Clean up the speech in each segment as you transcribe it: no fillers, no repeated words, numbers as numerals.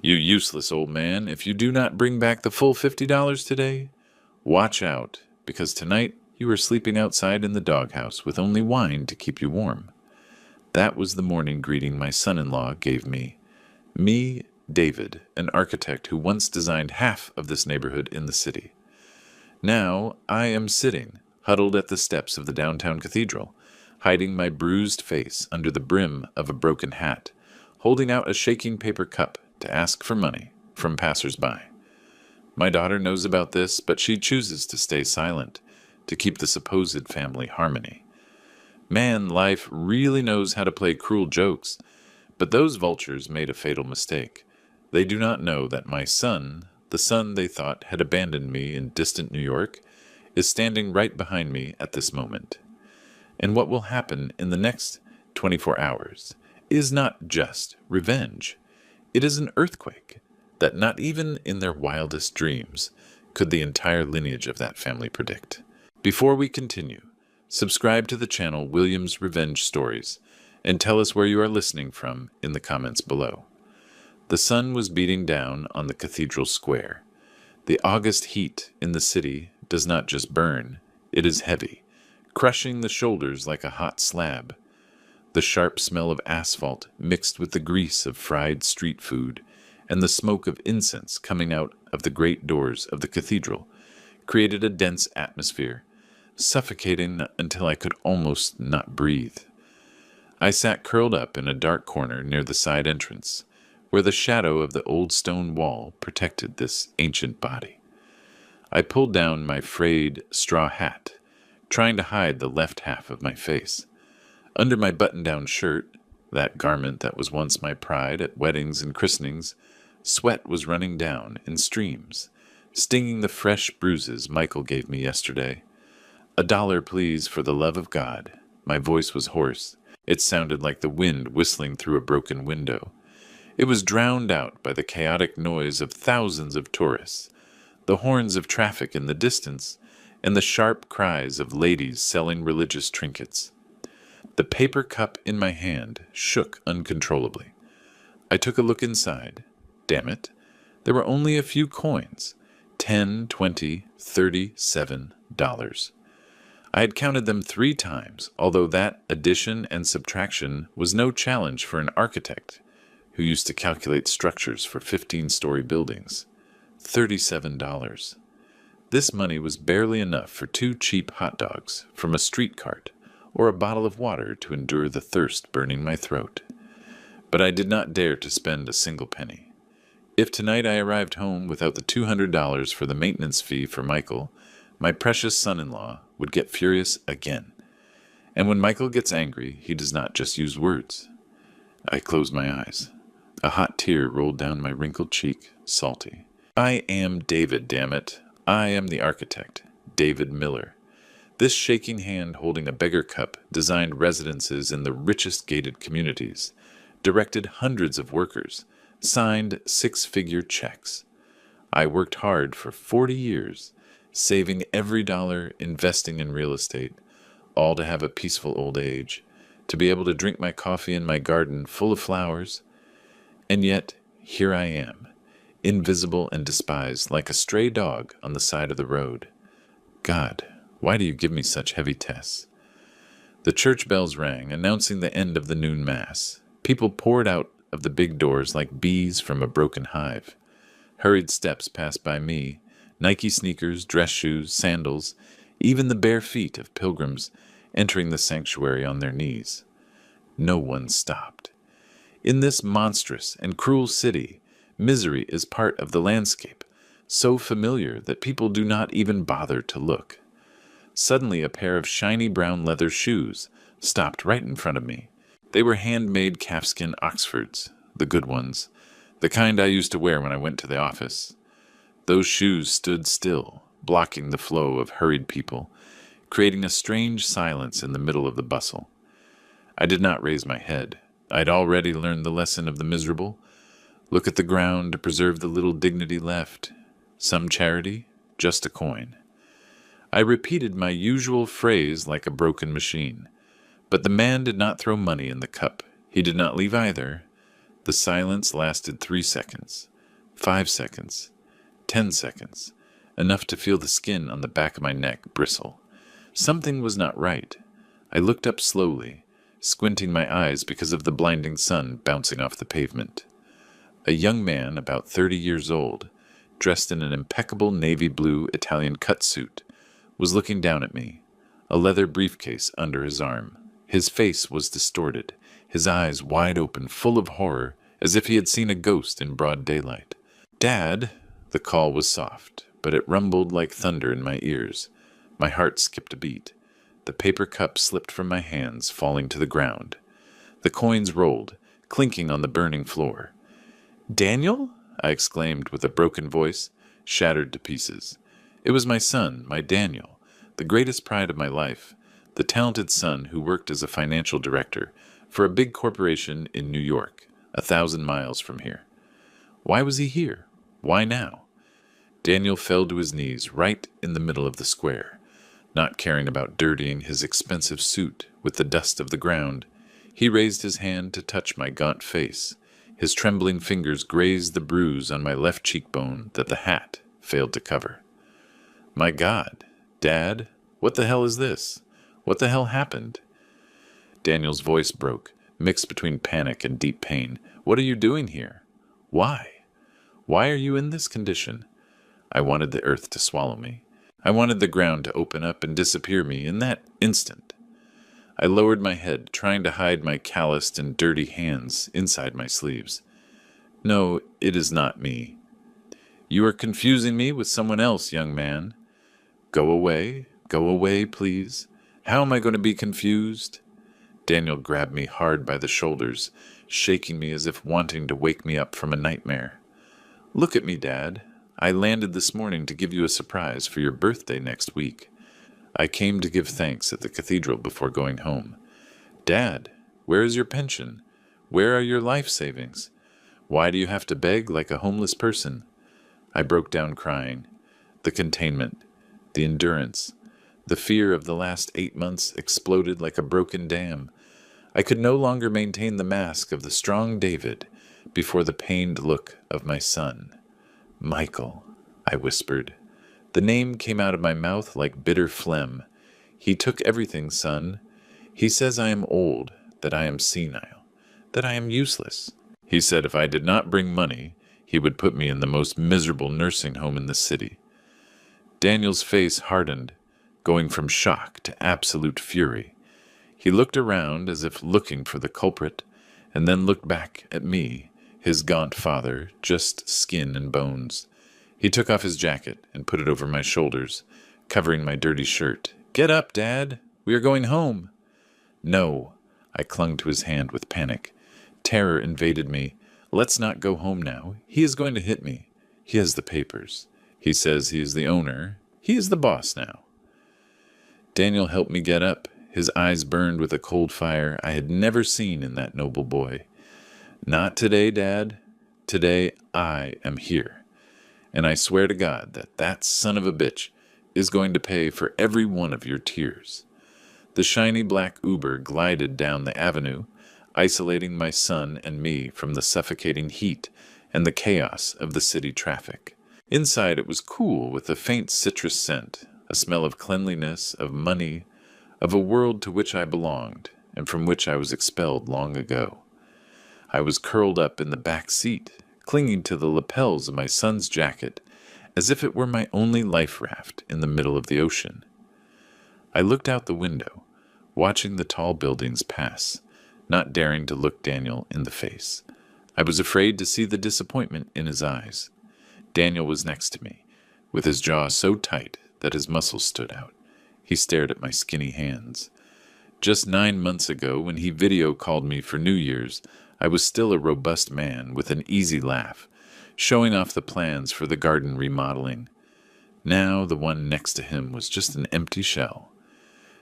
You useless old man, if you do not bring back the full $50 today, watch out, because tonight you are sleeping outside in the doghouse with only wine to keep you warm. That was the morning greeting my son-in-law gave me. Me, David, an architect who once designed half of this neighborhood in the city. Now I am sitting, huddled at the steps of the downtown cathedral, hiding my bruised face under the brim of a broken hat, holding out a shaking paper cup to ask for money from passers-by. My daughter knows about this, but she chooses to stay silent, to keep the supposed family harmony. Man, life really knows how to play cruel jokes, but those vultures made a fatal mistake. They do not know that my son, the son they thought had abandoned me in distant New York, is standing right behind me at this moment. And what will happen in the next 24 hours is not just revenge. It is an earthquake that not even in their wildest dreams could the entire lineage of that family predict. Before we continue, subscribe to the channel William's Revenge Stories and tell us where you are listening from in the comments below. The sun was beating down on the cathedral square. The August heat in the city does not just burn, it is heavy, crushing the shoulders like a hot slab. The sharp smell of asphalt mixed with the grease of fried street food and the smoke of incense coming out of the great doors of the cathedral created a dense atmosphere, suffocating until I could almost not breathe. I sat curled up in a dark corner near the side entrance, where the shadow of the old stone wall protected this ancient body. I pulled down my frayed straw hat, trying to hide the left half of my face. Under my button-down shirt, that garment that was once my pride at weddings and christenings, sweat was running down in streams, stinging the fresh bruises Michael gave me yesterday. $1, please, for the love of God. My voice was hoarse. It sounded like the wind whistling through a broken window. It was drowned out by the chaotic noise of thousands of tourists, the horns of traffic in the distance, and the sharp cries of ladies selling religious trinkets. The paper cup in my hand shook uncontrollably. I took a look inside. Damn it, there were only a few coins, $10, $20, $37. I had counted them 3 times, although that addition and subtraction was no challenge for an architect who used to calculate structures for 15-story buildings. $37. This money was barely enough for 2 cheap hot dogs from a street cart or a bottle of water to endure the thirst burning my throat. But I did not dare to spend a single penny. If tonight I arrived home without the $200 for the maintenance fee for Michael, my precious son-in-law would get furious again. And when Michael gets angry, he does not just use words. I closed my eyes. A hot tear rolled down my wrinkled cheek, salty. I am David, damn it. I am the architect, David Miller. This shaking hand holding a beggar cup designed residences in the richest gated communities, directed hundreds of workers, signed 6-figure checks. I worked hard for 40 years, saving every dollar, investing in real estate, all to have a peaceful old age, to be able to drink my coffee in my garden full of flowers. And yet, here I am, invisible and despised like a stray dog on the side of the road. God, why do you give me such heavy tests? The church bells rang, announcing the end of the noon mass. People poured out of the big doors like bees from a broken hive. Hurried steps passed by me, Nike sneakers, dress shoes, sandals, even the bare feet of pilgrims entering the sanctuary on their knees. No one stopped. In this monstrous and cruel city, misery is part of the landscape, so familiar that people do not even bother to look. Suddenly, a pair of shiny brown leather shoes stopped right in front of me. They were handmade calfskin Oxfords, the good ones, the kind I used to wear when I went to the office. Those shoes stood still, blocking the flow of hurried people, creating a strange silence in the middle of the bustle. I did not raise my head. I'd already learned the lesson of the miserable. Look at the ground to preserve the little dignity left. Some charity, just a coin. I repeated my usual phrase like a broken machine. But the man did not throw money in the cup. He did not leave either. The silence lasted 3 seconds. 5 seconds. 10 seconds. Enough to feel the skin on the back of my neck bristle. Something was not right. I looked up slowly, squinting my eyes because of the blinding sun bouncing off the pavement. A young man, about 30 years old, dressed in an impeccable navy blue Italian cut suit, was looking down at me, a leather briefcase under his arm. His face was distorted, his eyes wide open, full of horror, as if he had seen a ghost in broad daylight. "Dad!" The call was soft, but it rumbled like thunder in my ears. My heart skipped a beat. The paper cup slipped from my hands, falling to the ground. The coins rolled, clinking on the burning floor. "Daniel?" I exclaimed with a broken voice, shattered to pieces. It was my son, my Daniel, the greatest pride of my life, the talented son who worked as a financial director for a big corporation in New York, 1,000 miles from here. Why was he here? Why now? Daniel fell to his knees right in the middle of the square, not caring about dirtying his expensive suit with the dust of the ground. He raised his hand to touch my gaunt face. His trembling fingers grazed the bruise on my left cheekbone that the hat failed to cover. "My God, Dad, what the hell is this? What the hell happened?" Daniel's voice broke, mixed between panic and deep pain. "What are you doing here? Why? Why are you in this condition?" I wanted the earth to swallow me. I wanted the ground to open up and disappear me in that instant. I lowered my head, trying to hide my calloused and dirty hands inside my sleeves. "No, it is not me." "You are confusing me with someone else, young man." Go away, please. How am I going to be confused?" Daniel grabbed me hard by the shoulders, shaking me as if wanting to wake me up from a nightmare. "Look at me, Dad. I landed this morning to give you a surprise for your birthday next week. I came to give thanks at the cathedral before going home. Dad, where is your pension? Where are your life savings? Why do you have to beg like a homeless person?" I broke down crying. The containment, the endurance, the fear of the last 8 months exploded like a broken dam. I could no longer maintain the mask of the strong David before the pained look of my son. "Michael," I whispered. The name came out of my mouth like bitter phlegm. "He took everything, son. He says I am old, that I am senile, that I am useless. He said if I did not bring money, he would put me in the most miserable nursing home in the city." Daniel's face hardened, going from shock to absolute fury. He looked around as if looking for the culprit, and then looked back at me, his gaunt father, just skin and bones. He took off his jacket and put it over my shoulders, covering my dirty shirt. "Get up, Dad. We are going home." "No." I clung to his hand with panic. Terror invaded me. "Let's not go home now. He is going to hit me. He has the papers. He says he is the owner. He is the boss now." Daniel helped me get up. His eyes burned with a cold fire I had never seen in that noble boy. "Not today, Dad. Today I am here. And I swear to God that that son of a bitch is going to pay for every one of your tears." The shiny black Uber glided down the avenue, isolating my son and me from the suffocating heat and the chaos of the city traffic. Inside it was cool with a faint citrus scent, a smell of cleanliness, of money, of a world to which I belonged and from which I was expelled long ago. I was curled up in the back seat, clinging to the lapels of my son's jacket, as if it were my only life raft in the middle of the ocean. I looked out the window, watching the tall buildings pass, not daring to look Daniel in the face. I was afraid to see the disappointment in his eyes. Daniel was next to me, with his jaw so tight that his muscles stood out. He stared at my skinny hands. Just 9 months ago, when he video called me for New Year's, I was still a robust man with an easy laugh, showing off the plans for the garden remodeling. Now the one next to him was just an empty shell.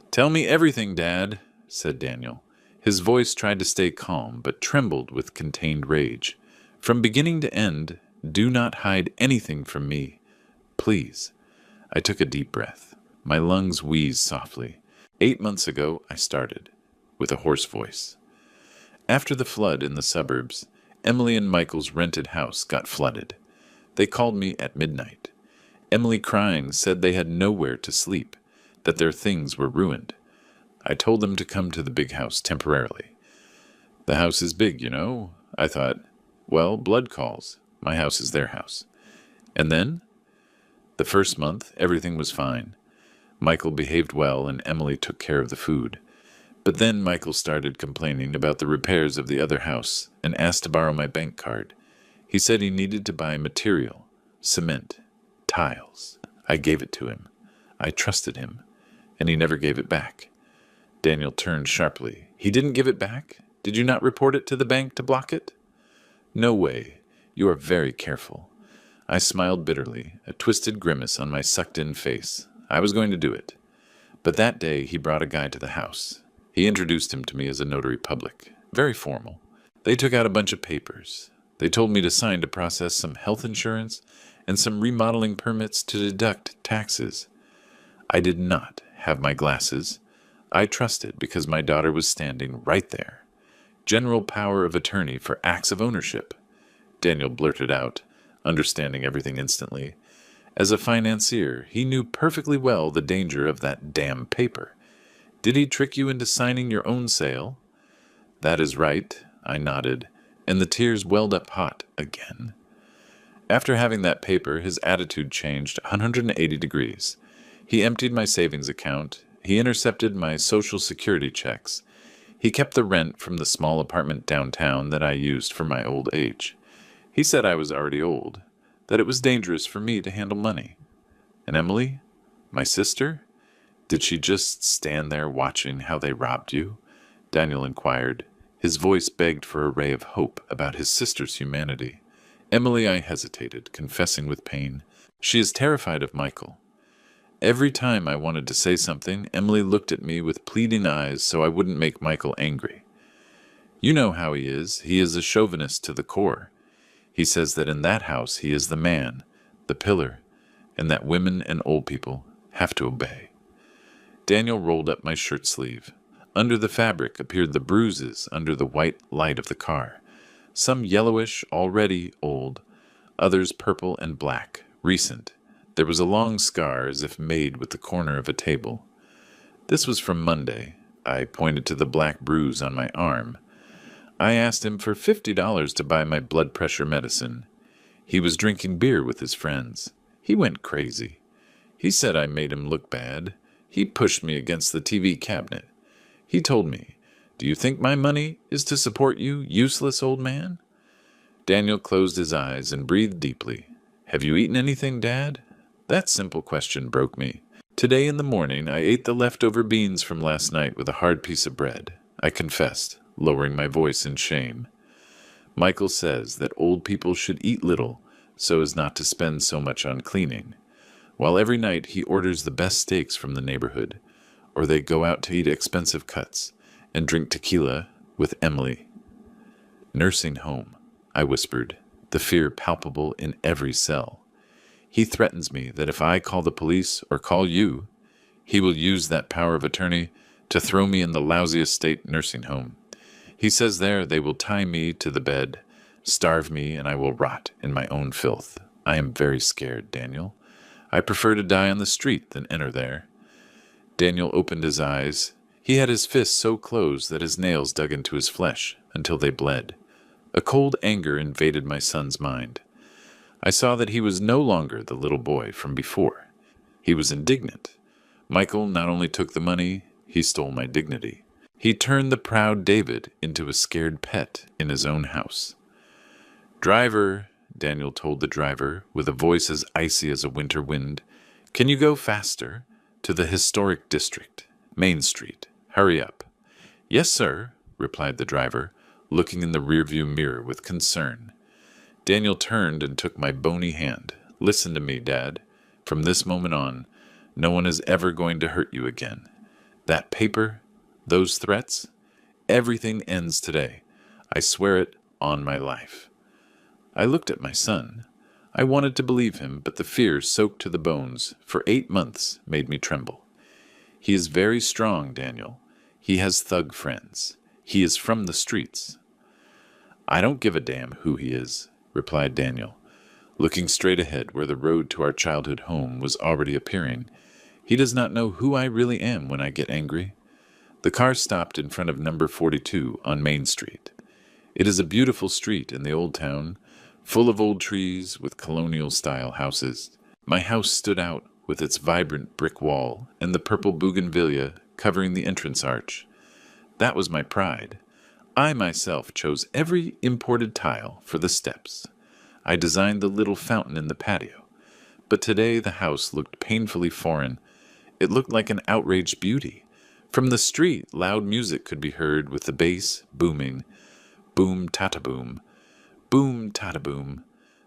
"Tell me everything, Dad," said Daniel. His voice tried to stay calm, but trembled with contained rage. "From beginning to end, do not hide anything from me. Please." I took a deep breath. My lungs wheezed softly. 8 months ago, I started, with a hoarse voice. After the flood in the suburbs, Emily and Michael's rented house got flooded. They called me at midnight. Emily, crying, said they had nowhere to sleep, that their things were ruined. I told them to come to the big house temporarily. The house is big, you know. I thought, well, blood calls. My house is their house. And then? The first month, everything was fine. Michael behaved well and Emily took care of the food. But then Michael started complaining about the repairs of the other house and asked to borrow my bank card. He said he needed to buy material, cement, tiles. I gave it to him. I trusted him, and he never gave it back. Daniel turned sharply. He didn't give it back? Did you not report it to the bank to block it? No way. You are very careful. I smiled bitterly, a twisted grimace on my sucked-in face. I was going to do it. But that day he brought a guy to the house. He introduced him to me as a notary public. Very formal. They took out a bunch of papers. They told me to sign to process some health insurance and some remodeling permits to deduct taxes. I did not have my glasses. I trusted because my daughter was standing right there. General power of attorney for acts of ownership. Daniel blurted out, understanding everything instantly. As a financier, he knew perfectly well the danger of that damn paper. Did he trick you into signing your own sale? That is right, I nodded, and the tears welled up hot again. After having that paper, his attitude changed 180 degrees. He emptied my savings account. He intercepted my Social Security checks. He kept the rent from the small apartment downtown that I used for my old age. He said I was already old, that it was dangerous for me to handle money. And Emily, my sister, did she just stand there watching how they robbed you? Daniel inquired. His voice begged for a ray of hope about his sister's humanity. Emily, I hesitated, confessing with pain. She is terrified of Michael. Every time I wanted to say something, Emily looked at me with pleading eyes so I wouldn't make Michael angry. You know how he is. He is a chauvinist to the core. He says that in that house he is the man, the pillar, and that women and old people have to obey. Daniel rolled up my shirt sleeve. Under the fabric appeared the bruises under the white light of the car. Some yellowish, already old, others purple and black, recent. There was a long scar as if made with the corner of a table. This was from Monday. I pointed to the black bruise on my arm. I asked him for $50 to buy my blood pressure medicine. He was drinking beer with his friends. He went crazy. He said I made him look bad. He pushed me against the TV cabinet. He told me, "Do you think my money is to support you, useless old man?" Daniel closed his eyes and breathed deeply. "Have you eaten anything, Dad?" That simple question broke me. Today in the morning I ate the leftover beans from last night with a hard piece of bread. I confessed, lowering my voice in shame. Michael says that old people should eat little so as not to spend so much on cleaning, while every night he orders the best steaks from the neighborhood, or they go out to eat expensive cuts and drink tequila with Emily. Nursing home, I whispered, the fear palpable in every cell. He threatens me that if I call the police or call you, he will use that power of attorney to throw me in the lousiest state nursing home. He says there they will tie me to the bed, starve me, and I will rot in my own filth. I am very scared, Daniel. I prefer to die on the street than enter there. Daniel opened his eyes. He had his fists so closed that his nails dug into his flesh until they bled. A cold anger invaded my son's mind. I saw that he was no longer the little boy from before. He was indignant. Michael not only took the money, he stole my dignity. He turned the proud David into a scared pet in his own house. "Driver," Daniel told the driver, with a voice as icy as a winter wind, "can you go faster? To the historic district, Main Street. Hurry up." "Yes, sir," replied the driver, looking in the rearview mirror with concern. Daniel turned and took my bony hand. "Listen to me, Dad. From this moment on, no one is ever going to hurt you again. That paper, those threats, everything ends today. I swear it on my life." I looked at my son. I wanted to believe him, but the fear soaked to the bones for 8 months made me tremble. "He is very strong, Daniel. He has thug friends. He is from the streets." "I don't give a damn who he is," replied Daniel. looking straight ahead where the road to our childhood home was already appearing. He does not know who I really am when I get angry. The car stopped in front of number 42 on Main Street. It is a beautiful street in the old town, full of old trees with colonial-style houses. My house stood out with its vibrant brick wall and the purple bougainvillea covering the entrance arch. That was my pride. I myself chose every imported tile for the steps. I designed the little fountain in the patio. But today the house looked painfully foreign. It looked like an outraged beauty. From the street, loud music could be heard with the bass booming. Boom-tata-boom. Boom-tata-boom.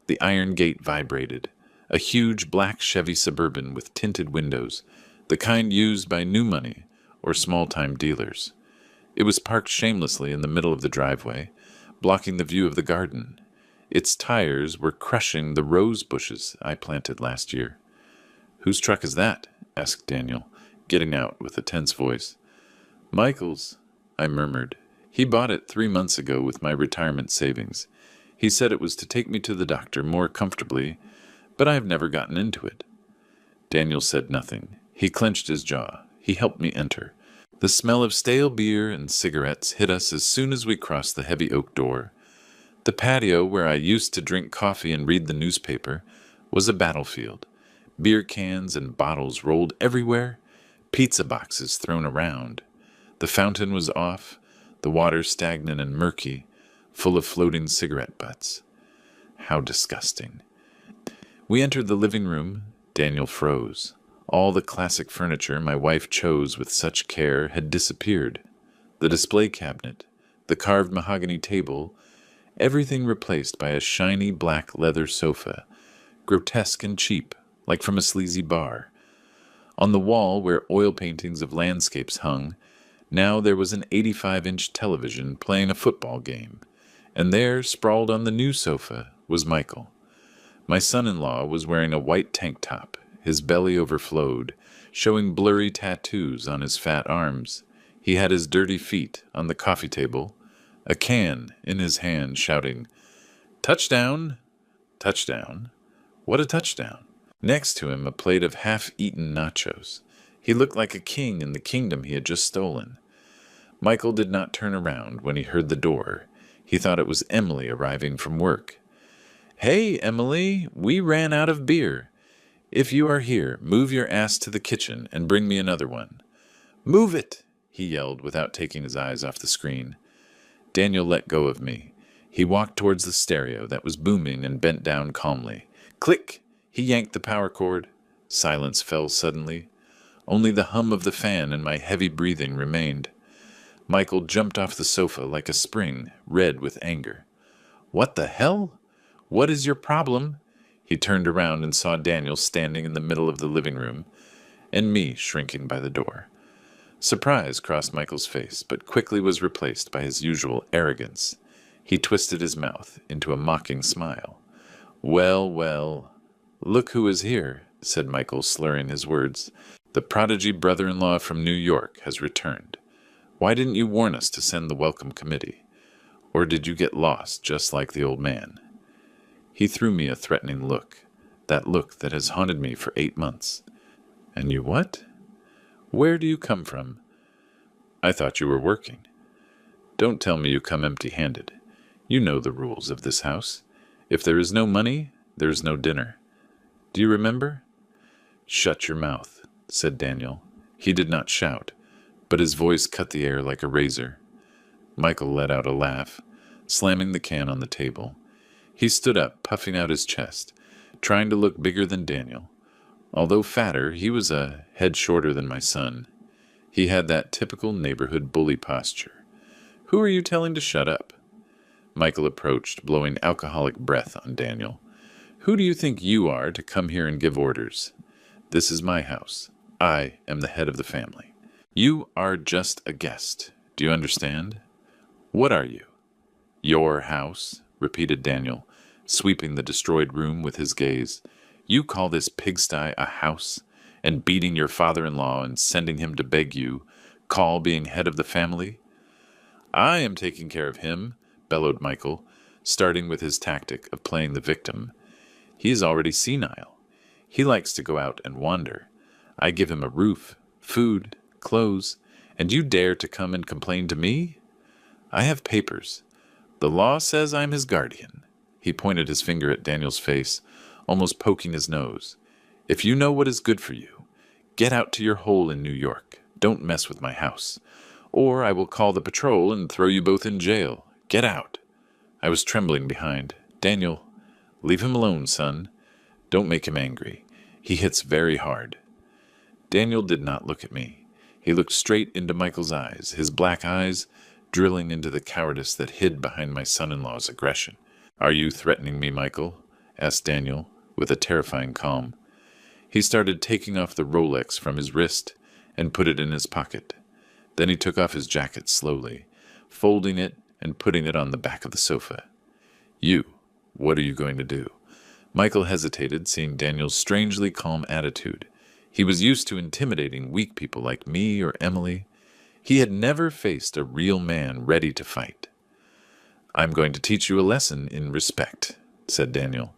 The iron gate vibrated. A huge black Chevy Suburban with tinted windows, the kind used by new money or small-time dealers. It was parked shamelessly in the middle of the driveway, blocking the view of the garden. Its tires were crushing the rose bushes I planted last year. "Whose truck is that?" asked Daniel, getting out with a tense voice. "Michael's," I murmured. "He bought it 3 months ago with my retirement savings. He said it was to take me to the doctor more comfortably, but I have never gotten into it." Daniel said nothing. He clenched his jaw. He helped me enter. The smell of stale beer and cigarettes hit us as soon as we crossed the heavy oak door. The patio, where I used to drink coffee and read the newspaper, was a battlefield. Beer cans and bottles rolled everywhere, pizza boxes thrown around. The fountain was off, the water stagnant and murky, full of floating cigarette butts. How disgusting. We entered the living room. Daniel froze. All the classic furniture my wife chose with such care had disappeared. The display cabinet, the carved mahogany table, everything replaced by a shiny black leather sofa, grotesque and cheap, like from a sleazy bar. On the wall where oil paintings of landscapes hung, now there was an 85-inch television playing a football game, and there, sprawled on the new sofa, was Michael. My son-in-law was wearing a white tank top. His belly overflowed, showing blurry tattoos on his fat arms. He had his dirty feet on the coffee table, a can in his hand, shouting, "Touchdown! Touchdown! What a touchdown!" Next to him, a plate of half-eaten nachos. He looked like a king in the kingdom he had just stolen. Michael did not turn around when he heard the door. He thought it was Emily arriving from work. "Hey, Emily, we ran out of beer. If you are here, move your ass to the kitchen and bring me another one." "Move it!" he yelled without taking his eyes off the screen. Daniel let go of me. He walked towards the stereo that was booming and bent down calmly. Click! He yanked the power cord. Silence fell suddenly. Only the hum of the fan and my heavy breathing remained. Michael jumped off the sofa like a spring, red with anger. "What the hell? What is your problem?" He turned around and saw Daniel standing in the middle of the living room, and me shrinking by the door. Surprise crossed Michael's face, but quickly was replaced by his usual arrogance. He twisted his mouth into a mocking smile. "Well, well, look who is here," said Michael, slurring his words. "The prodigy brother-in-law from New York has returned. Why didn't you warn us to send the welcome committee? Or did you get lost just like the old man?" He threw me a threatening look, that look that has haunted me for 8 months. "And you what? Where do you come from? I thought you were working. Don't tell me you come empty-handed. You know the rules of this house. If there is no money, there is no dinner. Do you remember?" "Shut your mouth," said Daniel. He did not shout, but his voice cut the air like a razor. Michael let out a laugh, slamming the can on the table. He stood up, puffing out his chest, trying to look bigger than Daniel. Although fatter, he was a head shorter than my son. He had that typical neighborhood bully posture. "Who are you telling to shut up?" Michael approached, blowing alcoholic breath on Daniel. "Who do you think you are to come here and give orders? This is my house. I am the head of the family. You are just a guest. Do you understand?" "What are you?" "Your house," repeated Daniel, sweeping the destroyed room with his gaze. "You call this pigsty a house, and beating your father-in-law and sending him to beg you, call being head of the family?" "I am taking care of him," bellowed Michael, starting with his tactic of playing the victim. He is already senile. He likes to go out and wander. I give him a roof, food, clothes, and you dare to come and complain to me? I have papers. The law says I'm his guardian. He pointed his finger at Daniel's face, almost poking his nose. If you know what is good for you, get out to your hole in New York. Don't mess with my house. Or I will call the patrol and throw you both in jail. Get out. I was trembling behind. Daniel, leave him alone, son. Don't make him angry. He hits very hard. Daniel did not look at me. He looked straight into Michael's eyes, his black eyes drilling into the cowardice that hid behind my son-in-law's aggression. Are you threatening me, Michael? Asked Daniel, with a terrifying calm. He started taking off the Rolex from his wrist and put it in his pocket. Then he took off his jacket slowly, folding it and putting it on the back of the sofa. You, what are you going to do? Michael hesitated, seeing Daniel's strangely calm attitude. He was used to intimidating weak people like me or Emily. He had never faced a real man ready to fight. I'm going to teach you a lesson in respect, said Daniel,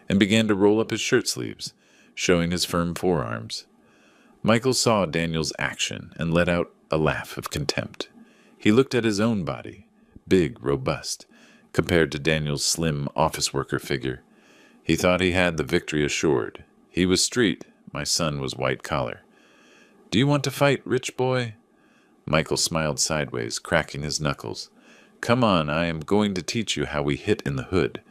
and began to roll up his shirt sleeves, showing his firm forearms. Michael saw Daniel's action and let out a laugh of contempt. He looked at his own body, big, robust, compared to Daniel's slim office worker figure. He thought he had the victory assured. He was street, my son was white collar. Do you want to fight, rich boy? Michael smiled sideways, cracking his knuckles. Come on, I am going to teach you how we hit in the hood.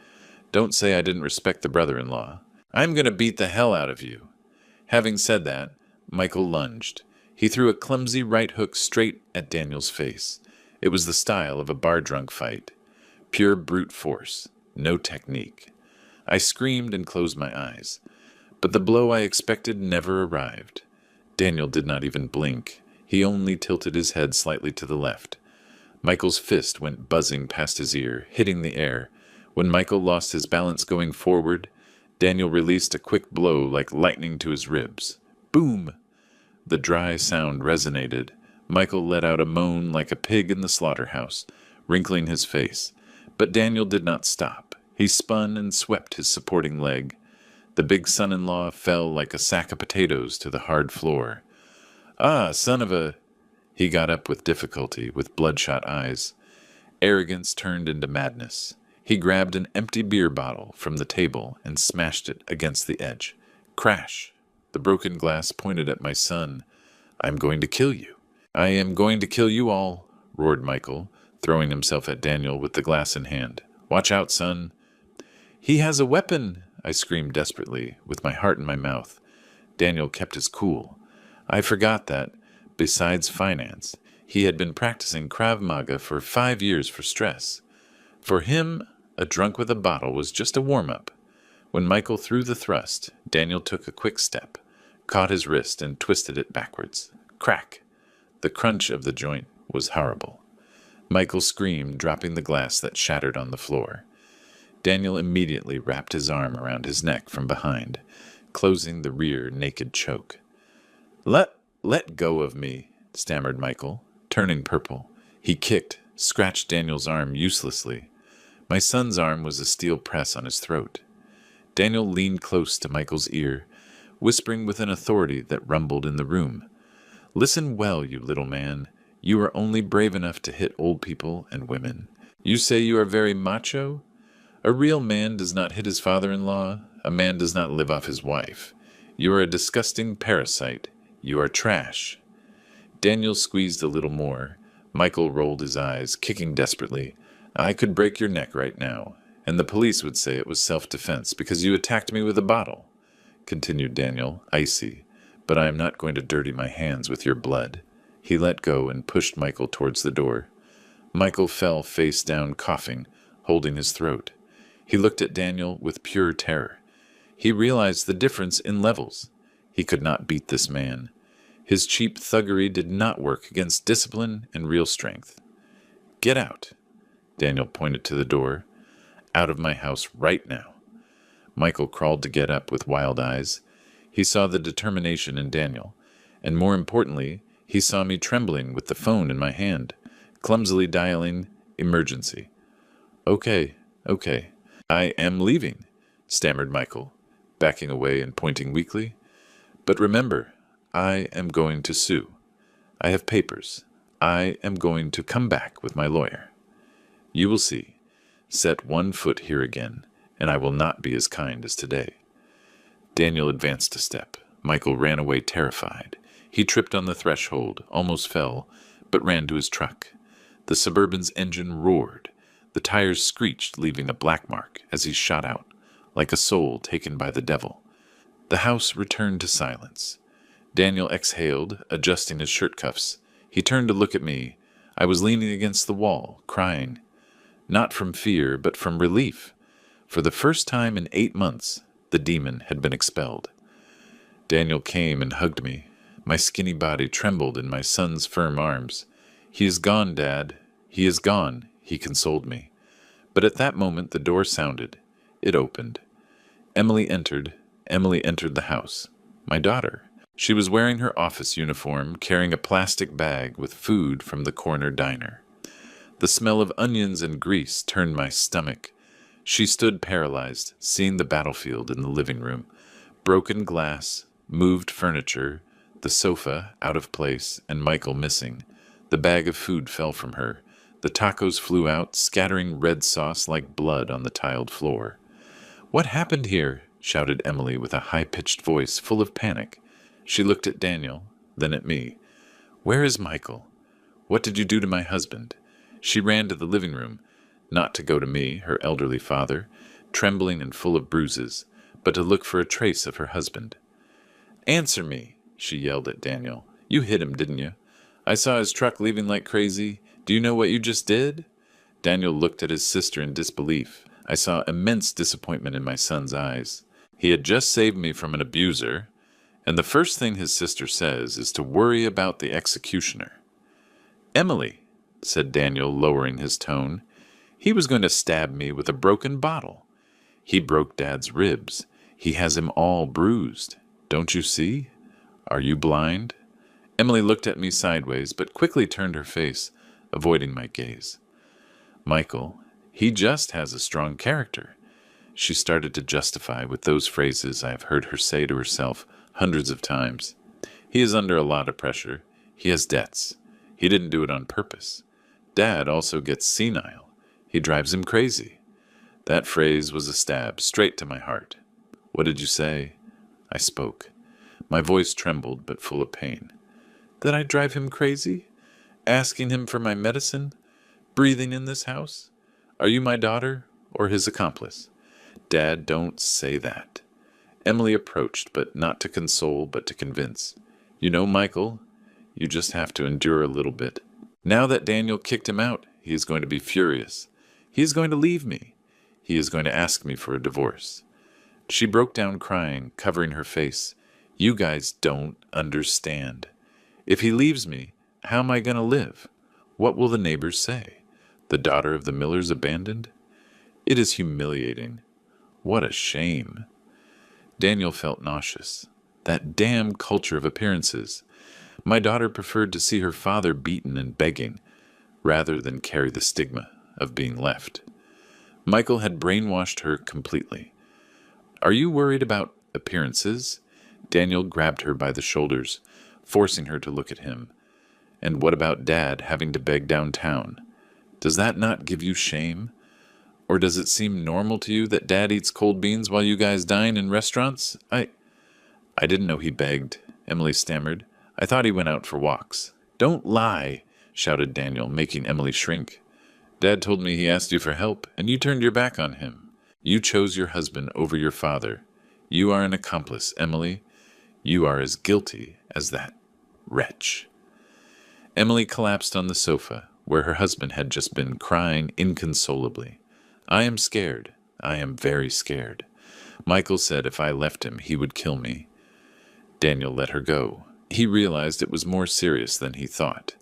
Don't say I didn't respect the brother-in-law. I'm going to beat the hell out of you. Having said that, Michael lunged. He threw a clumsy right hook straight at Daniel's face. It was the style of a bar-drunk fight. Pure brute force, no technique. I screamed and closed my eyes. But the blow I expected never arrived. Daniel did not even blink. He only tilted his head slightly to the left. Michael's fist went buzzing past his ear, hitting the air. When Michael lost his balance going forward, Daniel released a quick blow like lightning to his ribs. Boom! The dry sound resonated. Michael let out a moan like a pig in the slaughterhouse, wrinkling his face. But Daniel did not stop. He spun and swept his supporting leg. The big son-in-law fell like a sack of potatoes to the hard floor. Ah, son of a... He got up with difficulty, with bloodshot eyes. Arrogance turned into madness. He grabbed an empty beer bottle from the table and smashed it against the edge. Crash! The broken glass pointed at my son. I'm going to kill you. I am going to kill you all, roared Michael, throwing himself at Daniel with the glass in hand. Watch out, son. He has a weapon, I screamed desperately, with my heart in my mouth. Daniel kept his cool. I forgot that, besides finance, he had been practicing Krav Maga for 5 years for stress. For him, a drunk with a bottle was just a warm-up. When Michael threw the thrust, Daniel took a quick step, caught his wrist and twisted it backwards. Crack! The crunch of the joint was horrible. Michael screamed, dropping the glass that shattered on the floor. Daniel immediately wrapped his arm around his neck from behind, closing the rear naked choke. Let go of me, stammered Michael, turning purple. He kicked, scratched Daniel's arm uselessly. My son's arm was a steel press on his throat. Daniel leaned close to Michael's ear, whispering with an authority that rumbled in the room. Listen well, you little man. You are only brave enough to hit old people and women. You say you are very macho? A real man does not hit his father-in-law. A man does not live off his wife. You are a disgusting parasite. You are trash. Daniel squeezed a little more. Michael rolled his eyes, kicking desperately. I could break your neck right now, and the police would say it was self-defense because you attacked me with a bottle, continued Daniel, icy. But I am not going to dirty my hands with your blood. He let go and pushed Michael towards the door. Michael fell face down, coughing, holding his throat. He looked at Daniel with pure terror. He realized the difference in levels. He could not beat this man. His cheap thuggery did not work against discipline and real strength. Get out. Daniel pointed to the door. Out of my house right now. Michael crawled to get up with wild eyes. He saw the determination in Daniel, and more importantly, he saw me trembling with the phone in my hand, clumsily dialing emergency. Okay. I am leaving, stammered Michael. backing away and pointing weakly. But remember, I am going to sue. I have papers. I am going to come back with my lawyer. You will see. Set one foot here again, and I will not be as kind as today. Daniel advanced a step. Michael ran away terrified. He tripped on the threshold, almost fell, but ran to his truck. The Suburban's engine roared. The tires screeched, leaving a black mark as he shot out, like a soul taken by the devil. The house returned to silence. Daniel exhaled, adjusting his shirt cuffs. He turned to look at me. I was leaning against the wall, crying. Not from fear, but from relief. For the first time in 8 months, the demon had been expelled. Daniel came and hugged me. My skinny body trembled in my son's firm arms. "He is gone, Dad. He is gone," he consoled me. But at that moment the door sounded. It opened. Emily entered the house. My daughter. She was wearing her office uniform, carrying a plastic bag with food from the corner diner. The smell of onions and grease turned my stomach. She stood paralyzed, seeing the battlefield in the living room. Broken glass, moved furniture, the sofa out of place, and Michael missing. The bag of food fell from her. The tacos flew out, scattering red sauce like blood on the tiled floor. "What happened here?" shouted Emily with a high-pitched voice full of panic. She looked at Daniel, then at me. "Where is Michael? What did you do to my husband?" She ran to the living room, not to go to me, her elderly father, trembling and full of bruises, but to look for a trace of her husband. "Answer me," she yelled at Daniel. "You hit him, didn't you? I saw his truck leaving like crazy. Do you know what you just did?" Daniel looked at his sister in disbelief. I saw immense disappointment in my son's eyes. He had just saved me from an abuser, and the first thing his sister says is to worry about the executioner. "Emily," said Daniel, lowering his tone, "he was going to stab me with a broken bottle. He broke Dad's ribs. He has him all bruised. Don't you see? Are you blind?" Emily looked at me sideways, but quickly turned her face, avoiding my gaze. "Michael, he just has a strong character." She started to justify with those phrases I have heard her say to herself hundreds of times. "He is under a lot of pressure. He has debts. He didn't do it on purpose. Dad also gets senile. He drives him crazy." That phrase was a stab straight to my heart. "What did you say?" I spoke. My voice trembled, but full of pain. "That I drive him crazy? Asking him for my medicine? Breathing in this house? Are you my daughter or his accomplice?" "Dad, don't say that." Emily approached, but not to console, but to convince. "You know, Michael, you just have to endure a little bit. Now that Daniel kicked him out, he is going to be furious. He is going to leave me. He is going to ask me for a divorce." She broke down crying, covering her face. "You guys don't understand. If he leaves me, how am I going to live? What will the neighbors say? The daughter of the Millers abandoned? It is humiliating. What a shame." Daniel felt nauseous. That damn culture of appearances. My daughter preferred to see her father beaten and begging, rather than carry the stigma of being left. Michael had brainwashed her completely. "Are you worried about appearances?" Daniel grabbed her by the shoulders, forcing her to look at him. "And what about Dad having to beg downtown? Does that not give you shame? Or does it seem normal to you that Dad eats cold beans while you guys dine in restaurants? I didn't know he begged," Emily stammered. "I thought he went out for walks." "Don't lie," shouted Daniel, making Emily shrink. "Dad told me he asked you for help, and you turned your back on him. You chose your husband over your father. You are an accomplice, Emily. You are as guilty as that wretch." Emily collapsed on the sofa, where her husband had just been crying inconsolably. "I am scared. I am very scared. Michael said if I left him, he would kill me." Daniel let her go. He realized it was more serious than he thought.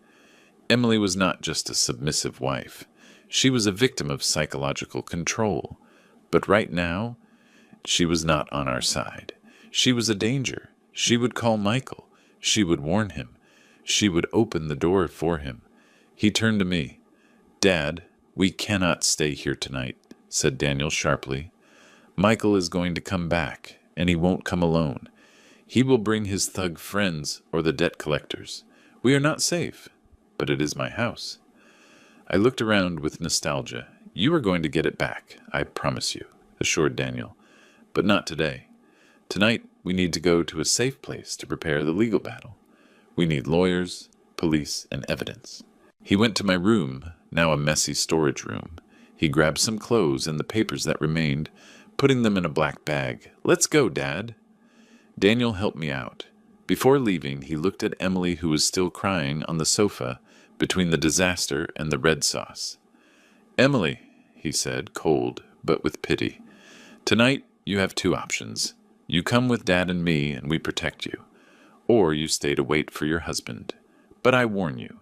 Emily was not just a submissive wife. She was a victim of psychological control. But right now, she was not on our side. She was a danger. She would call Michael. She would warn him. She would open the door for him. He turned to me. "Dad, we cannot stay here tonight," said Daniel sharply. "Michael is going to come back, and he won't come alone. He will bring his thug friends or the debt collectors. We are not safe, but it is my house. I looked around with nostalgia. You are going to get it back, I promise you, assured Daniel. But not today. Tonight, we need to go to a safe place to prepare the legal battle. We need lawyers, police, and evidence. He went to my room, now a messy storage room. He grabbed some clothes and the papers that remained, putting them in a black bag. Let's go, Dad. Daniel helped me out. Before leaving, he looked at Emily, who was still crying on the sofa between the disaster and the red sauce. Emily, he said, cold, but with pity. Tonight, you have two options. You come with Dad and me, and we protect you. Or you stay to wait for your husband. But I warn you,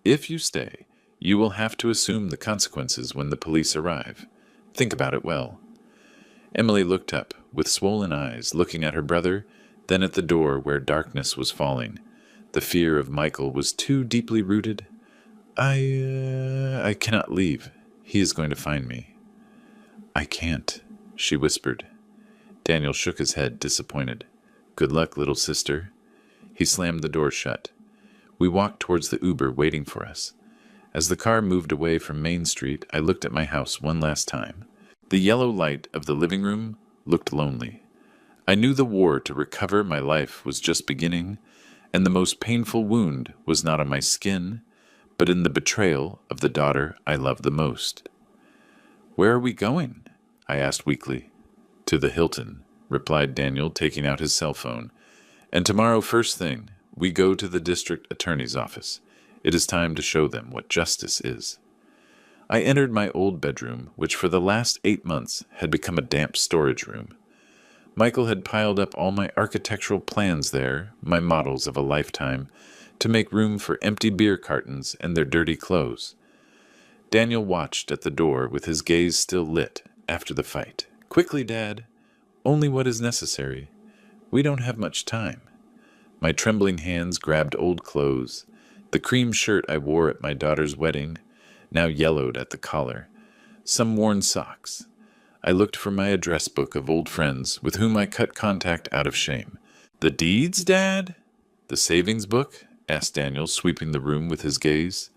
if you stay, you will have to assume the consequences when the police arrive. Think about it well. Emily looked up, with swollen eyes, looking at her brother, then at the door where darkness was falling. The fear of Michael was too deeply rooted. I cannot leave. He is going to find me. I can't, she whispered. Daniel shook his head, disappointed. Good luck, little sister. He slammed the door shut. We walked towards the Uber, waiting for us. As the car moved away from Main Street, I looked at my house one last time. The yellow light of the living room looked lonely. I knew the war to recover my life was just beginning, and the most painful wound was not on my skin, but in the betrayal of the daughter I loved the most. Where are we going? I asked weakly. To the Hilton, replied Daniel, taking out his cell phone. And tomorrow, first thing, we go to the district attorney's office. It is time to show them what justice is. I entered my old bedroom, which for the last 8 months had become a damp storage room. Michael had piled up all my architectural plans there, my models of a lifetime, to make room for empty beer cartons and their dirty clothes. Daniel watched at the door with his gaze still lit after the fight. Quickly, Dad. Only what is necessary. We don't have much time. My trembling hands grabbed old clothes, the cream shirt I wore at my daughter's wedding, now yellowed at the collar, some worn socks. I looked for my address book of old friends with whom I cut contact out of shame. The deeds, Dad? The savings book? Asked Daniel, sweeping the room with his gaze.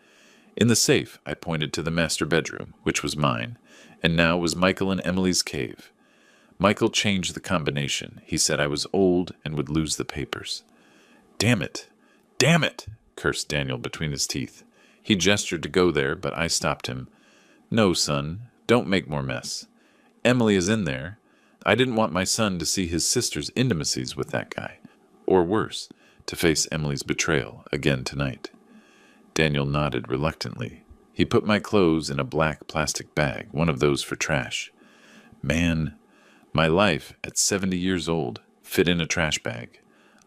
In the safe, I pointed to the master bedroom, which was mine, and now was Michael and Emily's cave. Michael changed the combination. He said I was old and would lose the papers. Damn it! Damn it! Cursed Daniel between his teeth. He gestured to go there, but I stopped him. No, son, don't make more mess. Emily is in there. I didn't want my son to see his sister's intimacies with that guy. Or worse, to face Emily's betrayal again tonight. Daniel nodded reluctantly. He put my clothes in a black plastic bag, one of those for trash. Man, my life, at 70 years old, fit in a trash bag.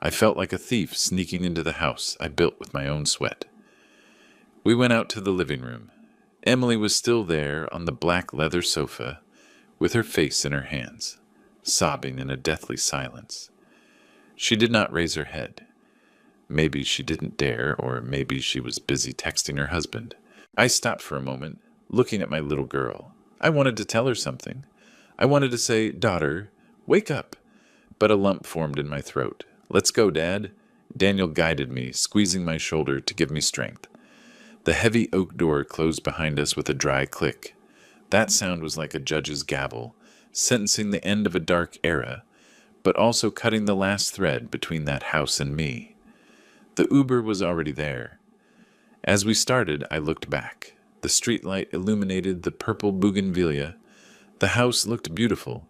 I felt like a thief sneaking into the house I built with my own sweat. We went out to the living room. Emily was still there on the black leather sofa, with her face in her hands, sobbing in a deathly silence. She did not raise her head. Maybe she didn't dare, or maybe she was busy texting her husband. I stopped for a moment, looking at my little girl. I wanted to tell her something. I wanted to say, Daughter, wake up. But a lump formed in my throat. Let's go, Dad. Daniel guided me, squeezing my shoulder to give me strength. The heavy oak door closed behind us with a dry click. That sound was like a judge's gavel, sentencing the end of a dark era, but also cutting the last thread between that house and me. The Uber was already there. As we started, I looked back. The streetlight illuminated the purple bougainvillea. The house looked beautiful,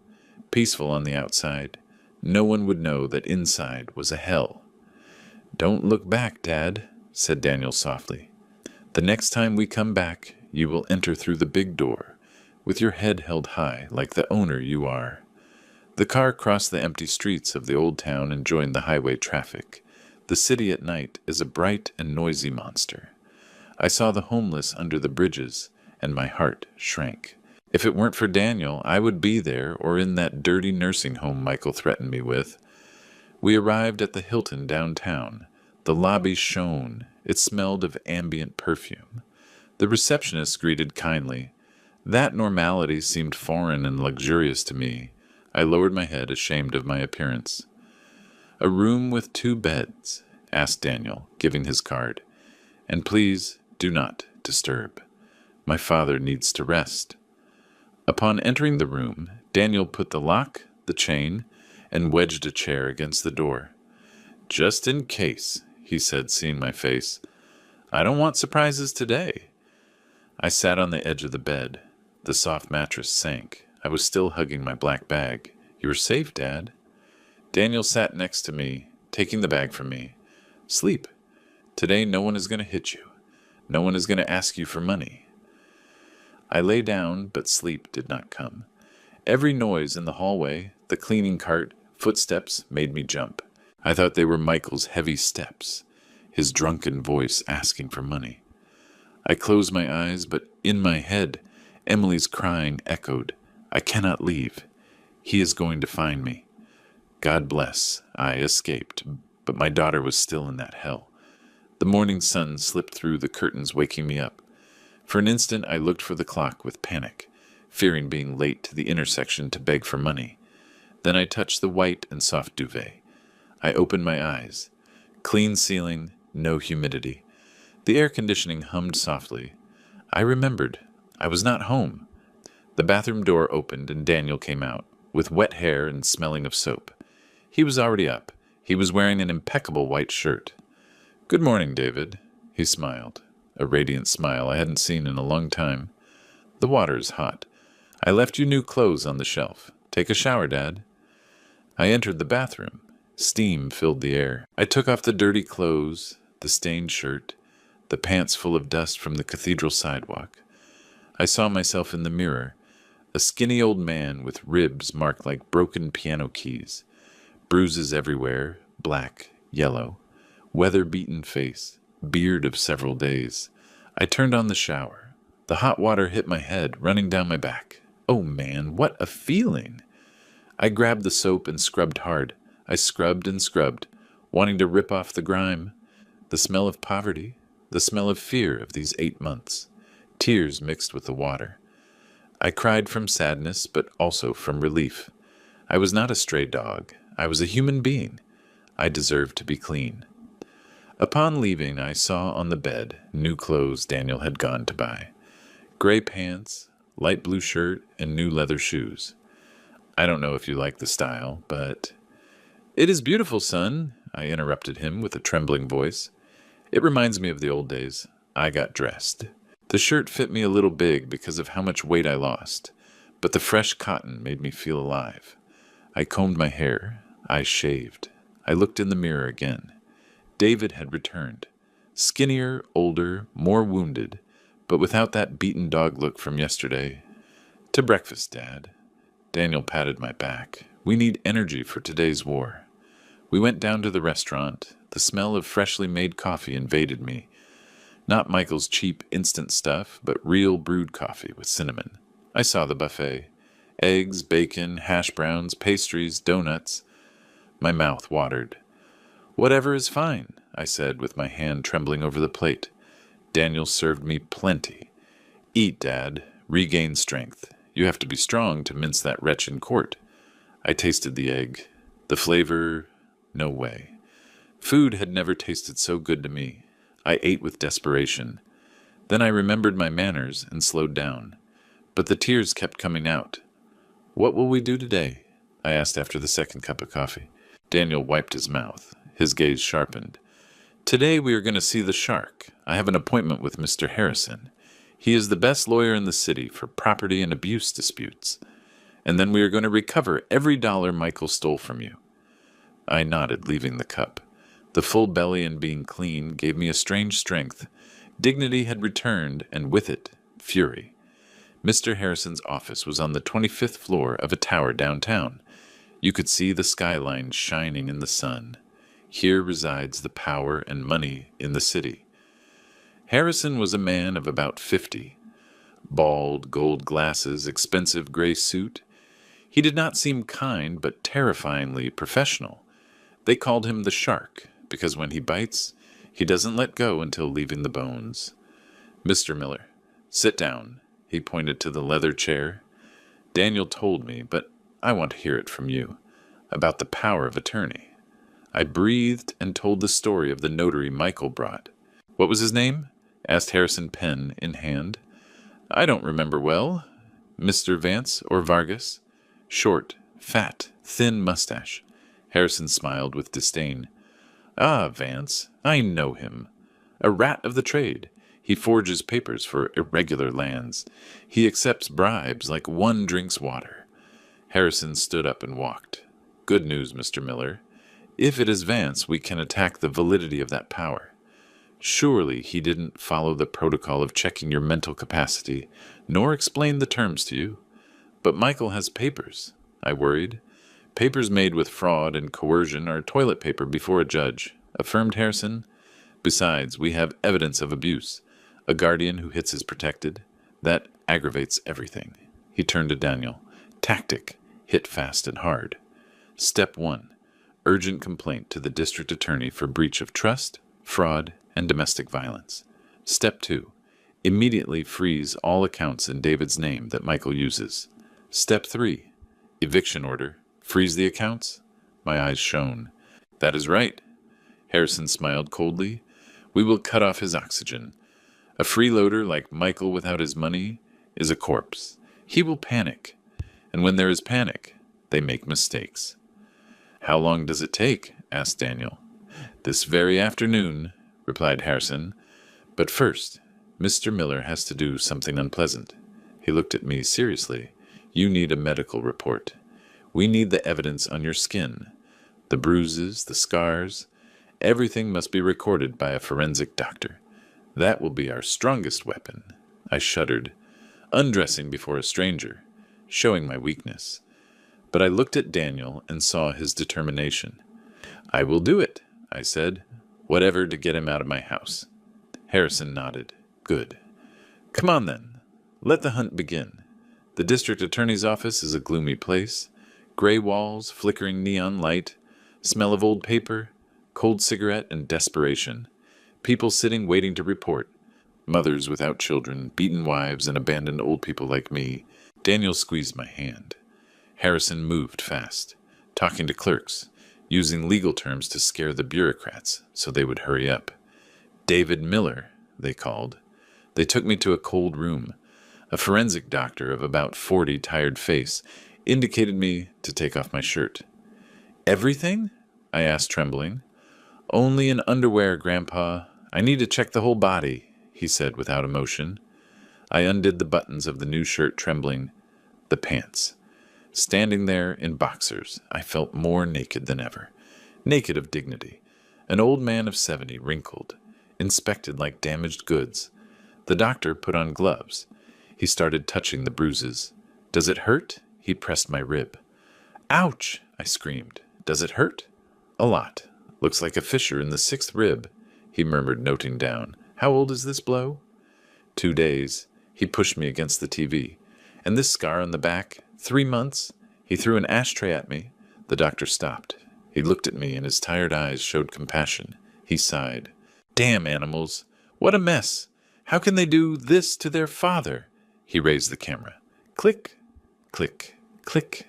peaceful on the outside. No one would know that inside was a hell. Don't look back, Dad, said Daniel softly. The next time we come back, you will enter through the big door, with your head held high like the owner you are. The car crossed the empty streets of the old town and joined the highway traffic. The city at night is a bright and noisy monster. I saw the homeless under the bridges, and my heart shrank. If it weren't for Daniel, I would be there or in that dirty nursing home Michael threatened me with. We arrived at the Hilton downtown. The lobby shone. It smelled of ambient perfume. The receptionist greeted kindly. That normality seemed foreign and luxurious to me. I lowered my head, ashamed of my appearance. "A room with 2 beds," asked Daniel, giving his card. "And please do not disturb. My father needs to rest." Upon entering the room, Daniel put the lock, the chain, and wedged a chair against the door. "Just in case," he said, seeing my face. "I don't want surprises today." I sat on the edge of the bed. The soft mattress sank. I was still hugging my black bag. "You're safe, Dad." Daniel sat next to me, taking the bag from me. "Sleep. Today no one is going to hit you. No one is going to ask you for money." I lay down, but sleep did not come. Every noise in the hallway, the cleaning cart, footsteps made me jump. I thought they were Michael's heavy steps, his drunken voice asking for money. I closed my eyes, but in my head, Emily's crying echoed, "I cannot leave. He is going to find me." God bless, I escaped, but my daughter was still in that hell. The morning sun slipped through the curtains, waking me up. For an instant I looked for the clock with panic, fearing being late to the intersection to beg for money. Then I touched the white and soft duvet. I opened my eyes. Clean ceiling, no humidity. The air conditioning hummed softly. I remembered. I was not home. The bathroom door opened and Daniel came out, with wet hair and smelling of soap. He was already up. He was wearing an impeccable white shirt. "Good morning, David." He smiled, a radiant smile I hadn't seen in a long time. "The water is hot. I left you new clothes on the shelf. Take a shower, Dad." I entered the bathroom. Steam filled the air. I took off the dirty clothes, the stained shirt, the pants full of dust from the cathedral sidewalk. I saw myself in the mirror, a skinny old man with ribs marked like broken piano keys. Bruises everywhere, black, yellow, weather-beaten face, beard of several days. I turned on the shower. The hot water hit my head, running down my back. Oh man, what a feeling! I grabbed the soap and scrubbed hard. I scrubbed and scrubbed, wanting to rip off the grime. The smell of poverty, the smell of fear of these 8 months. Tears mixed with the water. I cried from sadness, but also from relief. I was not a stray dog. I was a human being. I deserved to be clean. Upon leaving, I saw on the bed new clothes Daniel had gone to buy. Gray pants, light blue shirt, and new leather shoes. I don't know if you like the style, but... "It is beautiful, son," I interrupted him with a trembling voice. "It reminds me of the old days. I got dressed." The shirt fit me a little big because of how much weight I lost, but the fresh cotton made me feel alive. I combed my hair. I shaved. I looked in the mirror again. David had returned. Skinnier, older, more wounded, but without that beaten dog look from yesterday. "To breakfast, Dad." Daniel patted my back. "We need energy for today's war." We went down to the restaurant. The smell of freshly made coffee invaded me. Not Michael's cheap instant stuff, but real brewed coffee with cinnamon. I saw the buffet. Eggs, bacon, hash browns, pastries, donuts. My mouth watered. "Whatever is fine," I said with my hand trembling over the plate. Daniel served me plenty. "Eat, Dad. Regain strength. You have to be strong to mince that wretch in court." I tasted the egg. The flavor, no way. Food had never tasted so good to me. I ate with desperation. Then I remembered my manners and slowed down. But the tears kept coming out. "What will we do today?" I asked after the second cup of coffee. Daniel wiped his mouth. His gaze sharpened. "Today we are going to see the shark. I have an appointment with Mr. Harrison. He is the best lawyer in the city for property and abuse disputes. And then we are going to recover every dollar Michael stole from you." I nodded, leaving the cup. The full belly and being clean gave me a strange strength. Dignity had returned, and with it, fury. Mr. Harrison's office was on the 25th floor of a tower downtown. You could see the skyline shining in the sun. Here resides the power and money in the city. Harrison was a man of about 50. Bald, gold glasses, expensive gray suit. He did not seem kind, but terrifyingly professional. They called him the Shark, because when he bites, he doesn't let go until leaving the bones. "Mr. Miller, sit down." He pointed to the leather chair. Daniel told me, but I want to hear it from you, about the power of attorney. I breathed and told the story of the notary Michael brought. What was his name? Asked Harrison, pen in hand. I don't remember well. Mr. Vance or Vargas? Short, fat, thin mustache. Harrison smiled with disdain. Ah, Vance, I know him. A rat of the trade. He forges papers for irregular lands. He accepts bribes like one drinks water. Harrison stood up and walked. Good news, Mr. Miller. If it is Vance, we can attack the validity of that power. Surely he didn't follow the protocol of checking your mental capacity, nor explain the terms to you. But Michael has papers, I worried. Papers made with fraud and coercion are toilet paper before a judge, affirmed Harrison. Besides, we have evidence of abuse. A guardian who hits his protected. That aggravates everything. He turned to Daniel. Tactic. Hit fast and hard. Step 1. Urgent complaint to the district attorney for breach of trust, fraud, and domestic violence. Step 2. Immediately freeze all accounts in David's name that Michael uses. Step 3. Eviction order. Freeze the accounts? My eyes shone. That is right. Harrison smiled coldly. We will cut off his oxygen. A freeloader like Michael without his money is a corpse. He will panic. And when there is panic, they make mistakes. How long does it take? Asked Daniel. This very afternoon, replied Harrison. But first, Mr. Miller has to do something unpleasant. He looked at me seriously. You need a medical report. We need the evidence on your skin. The bruises, the scars. Everything must be recorded by a forensic doctor. That will be our strongest weapon. I shuddered, undressing before a stranger, showing my weakness. But I looked at Daniel and saw his determination. I will do it, I said. Whatever to get him out of my house. Harrison nodded. Good. Come on then. Let the hunt begin. The district attorney's office is a gloomy place. Gray walls, flickering neon light, smell of old paper, cold cigarette, and desperation. People sitting waiting to report. Mothers without children, beaten wives, and abandoned old people like me. Daniel squeezed my hand. Harrison moved fast, talking to clerks, using legal terms to scare the bureaucrats so they would hurry up. David Miller, they called. They took me to a cold room. A forensic doctor of about 40, tired face, indicated me to take off my shirt. Everything? I asked, trembling. Only in underwear, Grandpa. I need to check the whole body, he said without emotion. I undid the buttons of the new shirt, trembling. The pants. Standing there in boxers, I felt more naked than ever. Naked of dignity. An old man of 70, wrinkled, inspected like damaged goods. The doctor put on gloves. He started touching the bruises. Does it hurt? He pressed my rib. Ouch! I screamed. Does it hurt? A lot. Looks like a fissure in the 6th rib, he murmured, noting down. How old is this blow? 2 days. He pushed me against the TV. And this scar on the back? 3 months? He threw an ashtray at me. The doctor stopped. He looked at me and his tired eyes showed compassion. He sighed. Damn animals! What a mess! How can they do this to their father? He raised the camera. Click, click, click.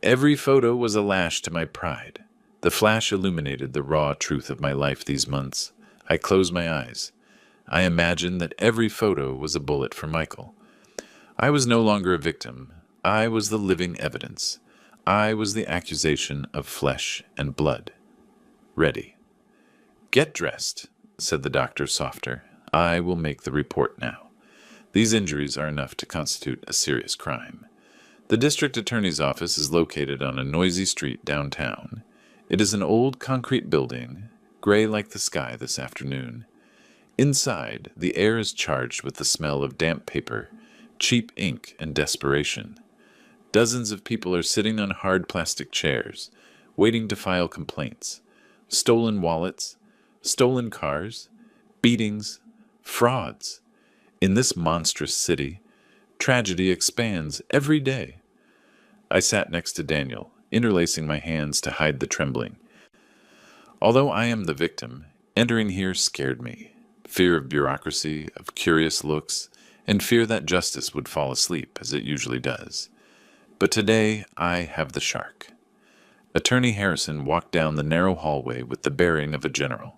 Every photo was a lash to my pride. The flash illuminated the raw truth of my life these months. I closed my eyes. I imagined that every photo was a bullet for Michael. I was no longer a victim. I was the living evidence. I was the accusation of flesh and blood. Ready. Get dressed, said the doctor softer. I will make the report now. These injuries are enough to constitute a serious crime. The district attorney's office is located on a noisy street downtown. It is an old concrete building, gray like the sky this afternoon. Inside, the air is charged with the smell of damp paper, cheap ink, and desperation. Dozens of people are sitting on hard plastic chairs, waiting to file complaints. Stolen wallets, stolen cars, beatings, frauds. In this monstrous city, tragedy expands every day. I sat next to Daniel, interlacing my hands to hide the trembling. Although I am the victim, entering here scared me. Fear of bureaucracy, of curious looks, and fear that justice would fall asleep, as it usually does. But today I have the shark. Attorney Harrison walked down the narrow hallway with the bearing of a general.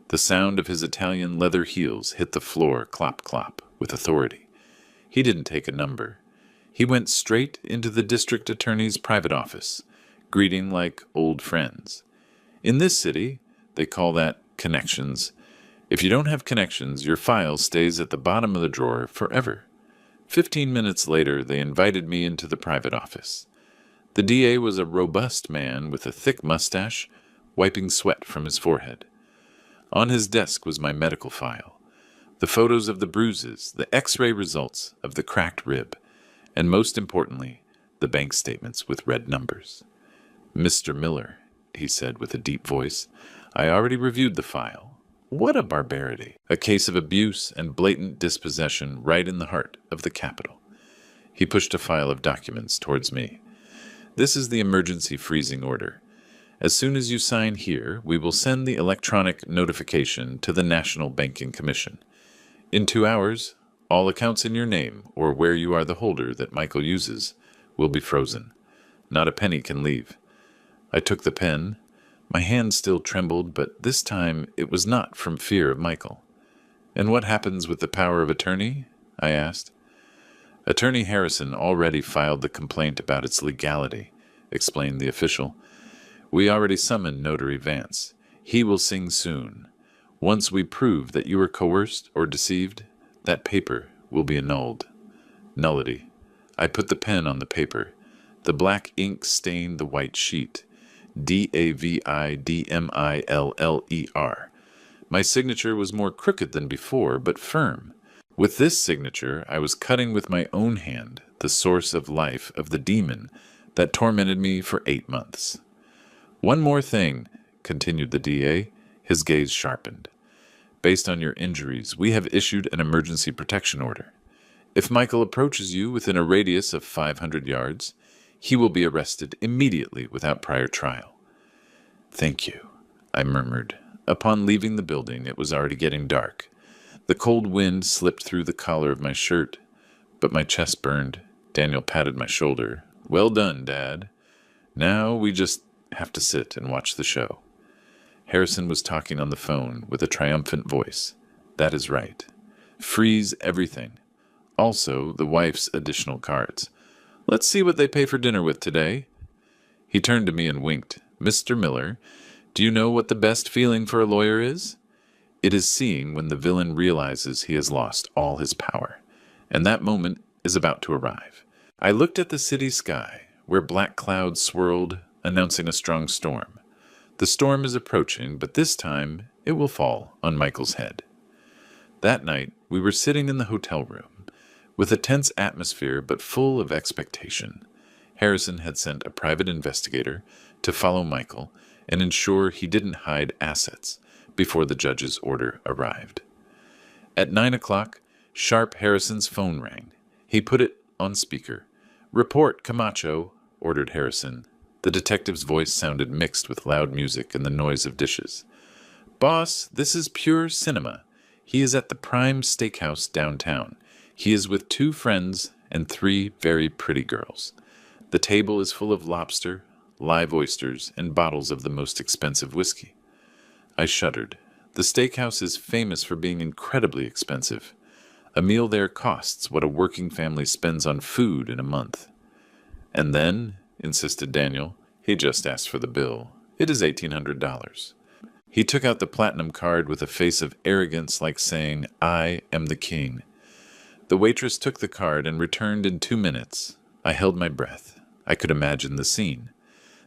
The sound of his Italian leather heels hit the floor clop clop with authority. He didn't take a number. He went straight into the district attorney's private office, greeting like old friends. In this city, they call that connections. If you don't have connections, your file stays at the bottom of the drawer forever. 15 minutes later, they invited me into the private office. The DA was a robust man with a thick mustache, wiping sweat from his forehead. On his desk was my medical file, the photos of the bruises, the X-ray results of the cracked rib, and most importantly, the bank statements with red numbers. "Mr. Miller," he said with a deep voice, "I already reviewed the file. What a barbarity! A case of abuse and blatant dispossession right in the heart of the capital." He pushed a file of documents towards me. "This is the emergency freezing order. As soon as you sign here, we will send the electronic notification to the National Banking Commission. In 2 hours, all accounts in your name or where you are the holder that Michael uses will be frozen. Not a penny can leave." I took the pen. My hand still trembled, but this time it was not from fear of Michael. "And what happens with the power of attorney?" I asked. "Attorney Harrison already filed the complaint about its legality," explained the official. "We already summoned Notary Vance. He will sing soon. Once we prove that you were coerced or deceived, that paper will be annulled." Nullity. I put the pen on the paper. The black ink stained the white sheet. DAVIDMILLER. My signature was more crooked than before, but firm. With this signature, I was cutting with my own hand the source of life of the demon that tormented me for 8 months. "One more thing," continued the DA, his gaze sharpened. "Based on your injuries, we have issued an emergency protection order. If Michael approaches you within a radius of 500 yards, he will be arrested immediately without prior trial." "Thank you," I murmured. Upon leaving the building, it was already getting dark. The cold wind slipped through the collar of my shirt, but my chest burned. Daniel patted my shoulder. "Well done, Dad. Now we just have to sit and watch the show." Harrison was talking on the phone with a triumphant voice. "That is right. Freeze everything. Also, the wife's additional cards. Let's see what they pay for dinner with today." He turned to me and winked. "Mr. Miller, do you know what the best feeling for a lawyer is? It is seeing when the villain realizes he has lost all his power, and that moment is about to arrive." I looked at the city sky, where black clouds swirled, announcing a strong storm. The storm is approaching, but this time it will fall on Michael's head. That night, we were sitting in the hotel room, with a tense atmosphere but full of expectation. Harrison had sent a private investigator to follow Michael and ensure he didn't hide assets before the judge's order arrived. At 9 o'clock, sharp Harrison's phone rang. He put it on speaker. "Report, Camacho," ordered Harrison. The detective's voice sounded mixed with loud music and the noise of dishes. "Boss, this is pure cinema. He is at the Prime Steakhouse downtown. He is with 2 friends and 3 very pretty girls. The table is full of lobster, live oysters, and bottles of the most expensive whiskey." I shuddered. The steakhouse is famous for being incredibly expensive. A meal there costs what a working family spends on food in a month. "And then," insisted Daniel, "he just asked for the bill. It is $1,800. He took out the platinum card with a face of arrogance like saying, "I am the king." The waitress took the card and returned in 2 minutes. I held my breath. I could imagine the scene.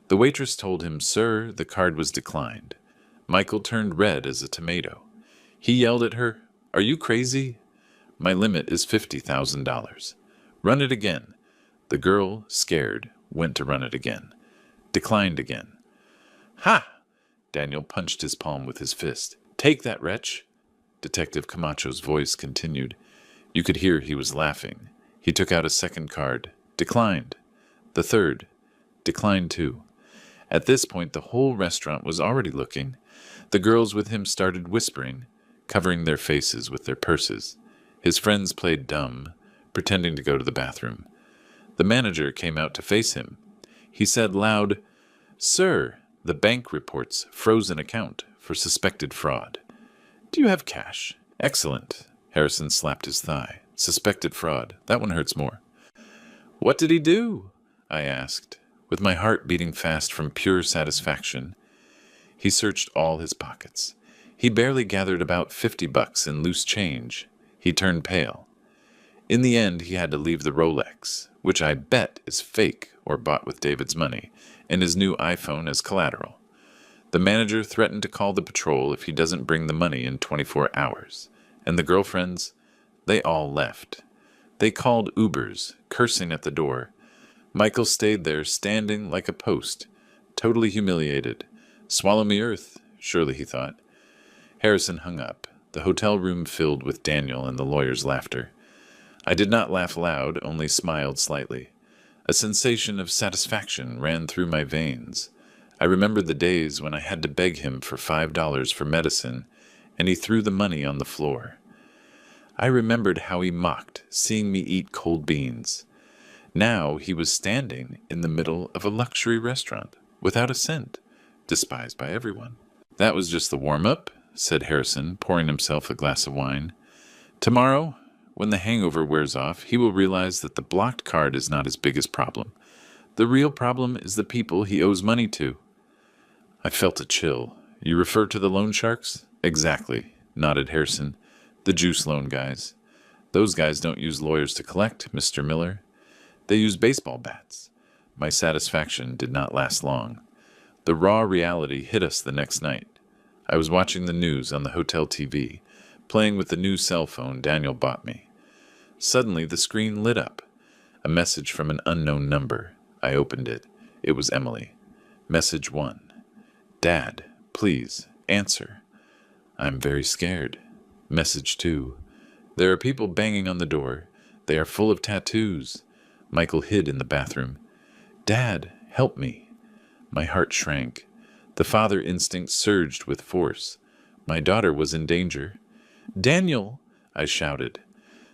The waitress told him, "Sir, the card was declined." Michael turned red as a tomato. He yelled at her, "Are you crazy? My limit is $50,000. Run it again." The girl, scared, went to run it again. Declined again. "Ha!" Daniel punched his palm with his fist. "Take that, wretch." Detective Camacho's voice continued. You could hear he was laughing. He took out a second card. Declined. The third. Declined too. At this point, the whole restaurant was already looking. The girls with him started whispering, covering their faces with their purses. His friends played dumb, pretending to go to the bathroom. The manager came out to face him. He said loud, "Sir, the bank reports frozen account for suspected fraud. Do you have cash?" "Excellent." Harrison slapped his thigh. "Suspected fraud. That one hurts more." "What did he do?" I asked, with my heart beating fast from pure satisfaction. He searched all his pockets. He barely gathered about $50 in loose change. He turned pale. In the end, he had to leave the Rolex, which I bet is fake or bought with David's money, and his new iPhone as collateral. The manager threatened to call the patrol if he doesn't bring the money in 24 hours. And the girlfriends, they all left. They called Ubers, cursing at the door. Michael stayed there standing like a post, totally humiliated. Swallow me earth, surely he thought. Harrison hung up, the hotel room filled with Daniel and the lawyer's laughter. I did not laugh loud, only smiled slightly. A sensation of satisfaction ran through my veins. I remembered the days when I had to beg him for $5 for medicine, and he threw the money on the floor. I remembered how he mocked, seeing me eat cold beans. Now he was standing in the middle of a luxury restaurant, without a cent, despised by everyone. "That was just the warm-up," said Harrison, pouring himself a glass of wine. "Tomorrow, when the hangover wears off, he will realize that the blocked card is not his biggest problem. The real problem is the people he owes money to." I felt a chill. "You refer to the loan sharks?" "Exactly," nodded Harrison. "The juice loan guys. Those guys don't use lawyers to collect, Mr. Miller. They use baseball bats." My satisfaction did not last long. The raw reality hit us the next night. I was watching the news on the hotel TV, playing with the new cell phone Daniel bought me. Suddenly the screen lit up. A message from an unknown number. I opened it. It was Emily. Message 1. "Dad, please, answer. I'm very scared." Message 2. "There are people banging on the door. They are full of tattoos." Michael hid in the bathroom. "Dad, help me." My heart shrank. The father instinct surged with force. My daughter was in danger. "Daniel!" I shouted.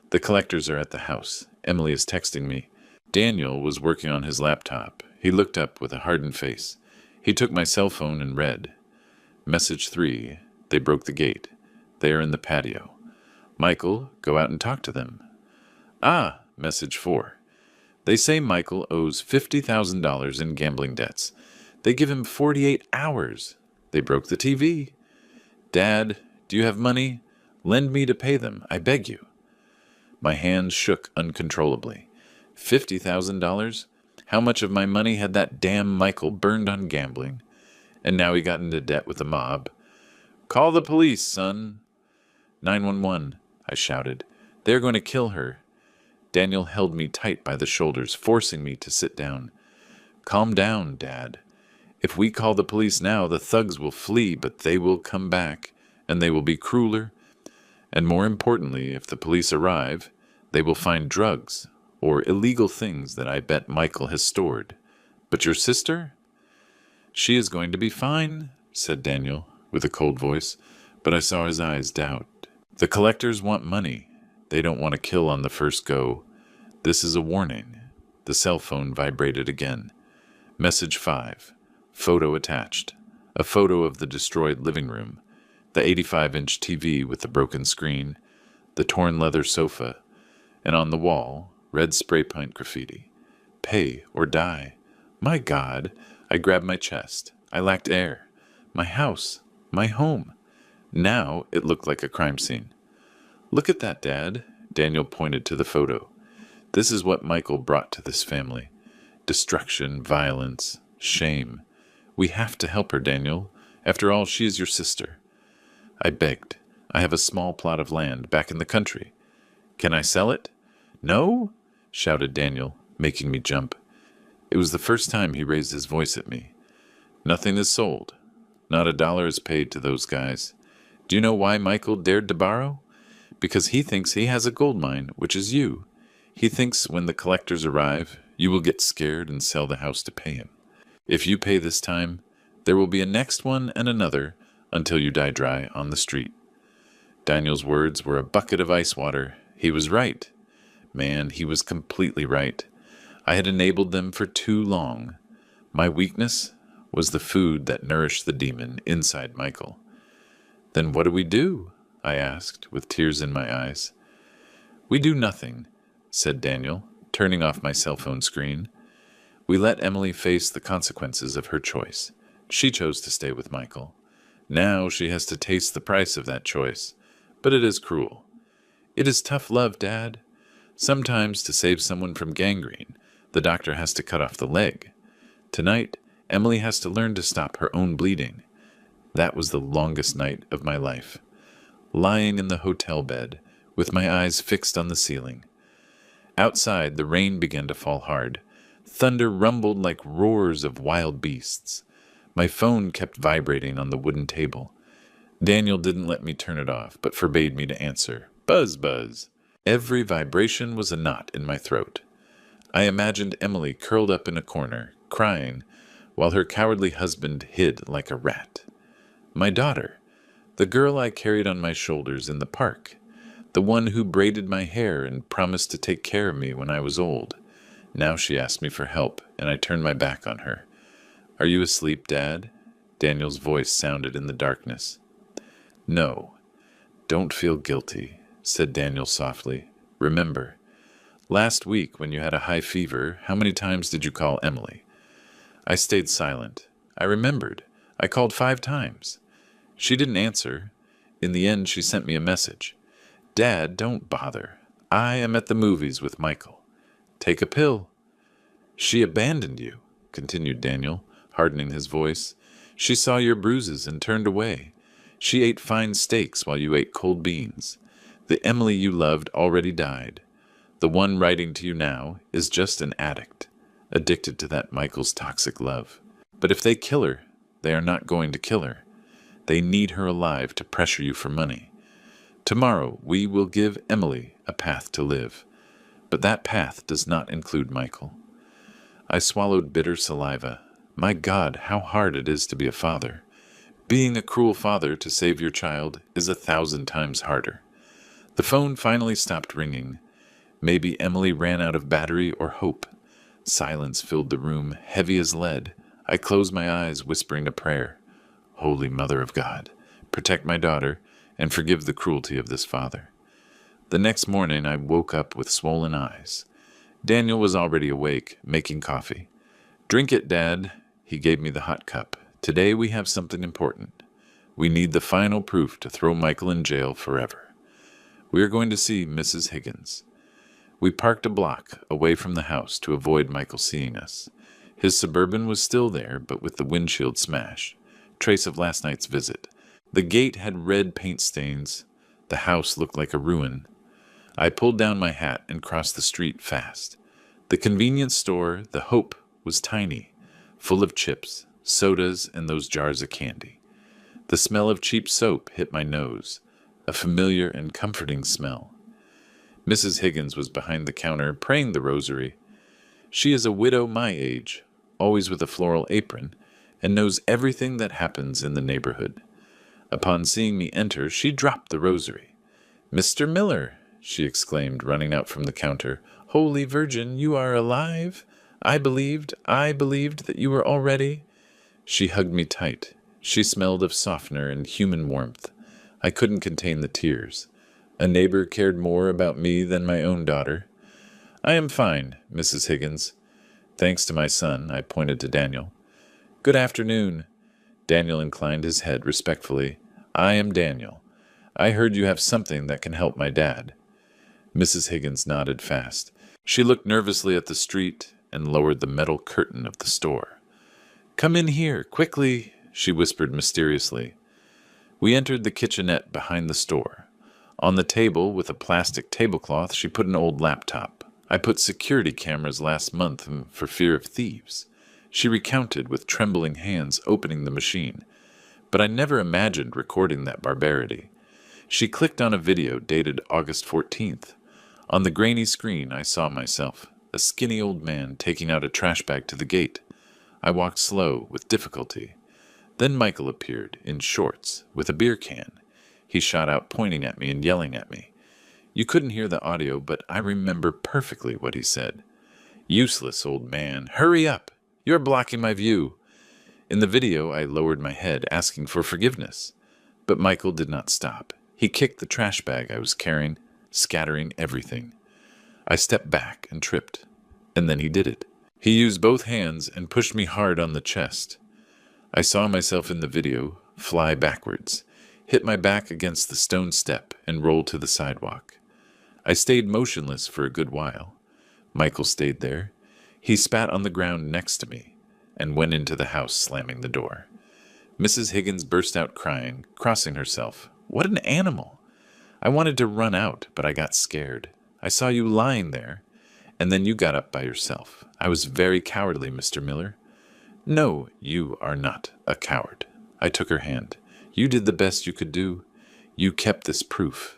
"The collectors are at the house. Emily is texting me." Daniel was working on his laptop. He looked up with a hardened face. He took my cell phone and read. Message 3. "They broke the gate. They are in the patio. Michael, go out and talk to them." Ah, message 4. "They say Michael owes $50,000 in gambling debts. They give him 48 hours. They broke the TV. Dad, do you have money? Lend me to pay them, I beg you." My hands shook uncontrollably. $50,000? How much of my money had that damn Michael burned on gambling? And now he got into debt with the mob. "Call the police, son." 911, I shouted. "They're going to kill her." Daniel held me tight by the shoulders, forcing me to sit down. "Calm down, Dad. If we call the police now, the thugs will flee, but they will come back, and they will be crueler. And more importantly, if the police arrive, they will find drugs or illegal things that I bet Michael has stored. But your sister?" "She is going to be fine," said Daniel, with a cold voice, but I saw his eyes doubt. "The collectors want money. They don't want to kill on the first go. This is a warning." The cell phone vibrated again. Message 5. Photo attached. A photo of the destroyed living room, the 85-inch TV with the broken screen, the torn leather sofa, and on the wall, red spray paint graffiti. "Pay or die." My God! I grabbed my chest. I lacked air. My house. My home. Now it looked like a crime scene. "Look at that, Dad." Daniel pointed to the photo. "This is what Michael brought to this family. Destruction, violence, shame. We have to help her, Daniel. After all, she is your sister." I begged. "I have a small plot of land back in the country. Can I sell it?" "No!" shouted Daniel, making me jump. It was the first time he raised his voice at me. "Nothing is sold. Not a dollar is paid to those guys. Do you know why Michael dared to borrow? Because he thinks he has a gold mine, which is you. He thinks when the collectors arrive, you will get scared and sell the house to pay him. If you pay this time, there will be a next one and another until you die dry on the street." Daniel's words were a bucket of ice water. He was right. Man, he was completely right. I had enabled them for too long. My weakness was the food that nourished the demon inside Michael. Then what do we do? I asked, with tears in my eyes. We do nothing, said Daniel, turning off my cell phone screen. We let Emily face the consequences of her choice. She chose to stay with Michael. Now she has to taste the price of that choice, but it is cruel. It is tough love, Dad. Sometimes, to save someone from gangrene, the doctor has to cut off the leg. Tonight, Emily has to learn to stop her own bleeding. That was the longest night of my life. Lying in the hotel bed, with my eyes fixed on the ceiling. Outside, the rain began to fall hard. Thunder rumbled like roars of wild beasts. My phone kept vibrating on the wooden table. Daniel didn't let me turn it off, but forbade me to answer. Buzz, buzz. Every vibration was a knot in my throat. I imagined Emily curled up in a corner, crying, while her cowardly husband hid like a rat. My daughter, the girl I carried on my shoulders in the park, the one who braided my hair and promised to take care of me when I was old. Now she asked me for help, and I turned my back on her. Are you asleep, Dad? Daniel's voice sounded in the darkness. No, don't feel guilty, said Daniel softly. Remember, last week when you had a high fever, how many times did you call Emily? I stayed silent. I remembered. I called 5 times. She didn't answer. In the end, she sent me a message. Dad, don't bother. I am at the movies with Michael. Take a pill. She abandoned you, continued Daniel, hardening his voice. She saw your bruises and turned away. She ate fine steaks while you ate cold beans. The Emily you loved already died. The one writing to you now is just an addict, addicted to that Michael's toxic love. But if they kill her, they are not going to kill her. They need her alive to pressure you for money. Tomorrow we will give Emily a path to live. But that path does not include Michael. I swallowed bitter saliva. My God, how hard it is to be a father. Being a cruel father to save your child is 1,000 times harder. The phone finally stopped ringing. Maybe Emily ran out of battery or hope. Silence filled the room, heavy as lead. I closed my eyes, whispering a prayer. Holy Mother of God, protect my daughter and forgive the cruelty of this father. The next morning I woke up with swollen eyes. Daniel was already awake, making coffee. Drink it, Dad. He gave me the hot cup. Today we have something important. We need the final proof to throw Michael in jail forever. We are going to see Mrs. Higgins. We parked a block away from the house to avoid Michael seeing us. His Suburban was still there, but with the windshield smashed. Trace of last night's visit. The gate had red paint stains. The house looked like a ruin. I pulled down my hat and crossed the street fast. The convenience store, the Hope, was tiny, full of chips, sodas, and those jars of candy. The smell of cheap soap hit my nose, a familiar and comforting smell. Mrs. Higgins was behind the counter praying the rosary. She is a widow my age, always with a floral apron, and knows everything that happens in the neighborhood. Upon seeing me enter, she dropped the rosary. "Mr. Miller," she exclaimed, running out from the counter. "Holy Virgin, you are alive! I believed that you were already—" She hugged me tight. She smelled of softener and human warmth. I couldn't contain the tears. A neighbor cared more about me than my own daughter. "I am fine, Mrs. Higgins. Thanks to my son," I pointed to Daniel. "Good afternoon." Daniel inclined his head respectfully. "I am Daniel. I heard you have something that can help my dad." Mrs. Higgins nodded fast. She looked nervously at the street and lowered the metal curtain of the store. "Come in here, quickly," she whispered mysteriously. We entered the kitchenette behind the store. On the table, with a plastic tablecloth, she put an old laptop. "I put security cameras last month for fear of thieves." She recounted with trembling hands, opening the machine. But I never imagined recording that barbarity. She clicked on a video dated August 14th. On the grainy screen, I saw myself, a skinny old man taking out a trash bag to the gate. I walked slow, with difficulty. Then Michael appeared, in shorts, with a beer can. He shot out, pointing at me and yelling at me. You couldn't hear the audio, but I remember perfectly what he said. Useless old man. Hurry up. You're blocking my view. In the video, I lowered my head, asking for forgiveness. But Michael did not stop. He kicked the trash bag I was carrying, scattering everything. I stepped back and tripped. And then he did it. He used both hands and pushed me hard on the chest. I saw myself in the video fly backwards, hit my back against the stone step, and roll to the sidewalk. I stayed motionless for a good while. Michael stayed there. He spat on the ground next to me and went into the house, slamming the door. Mrs. Higgins burst out crying, crossing herself. What an animal! I wanted to run out, but I got scared. I saw you lying there, and then you got up by yourself. I was very cowardly, Mr. Miller. No, you are not a coward. I took her hand. You did the best you could do. You kept this proof.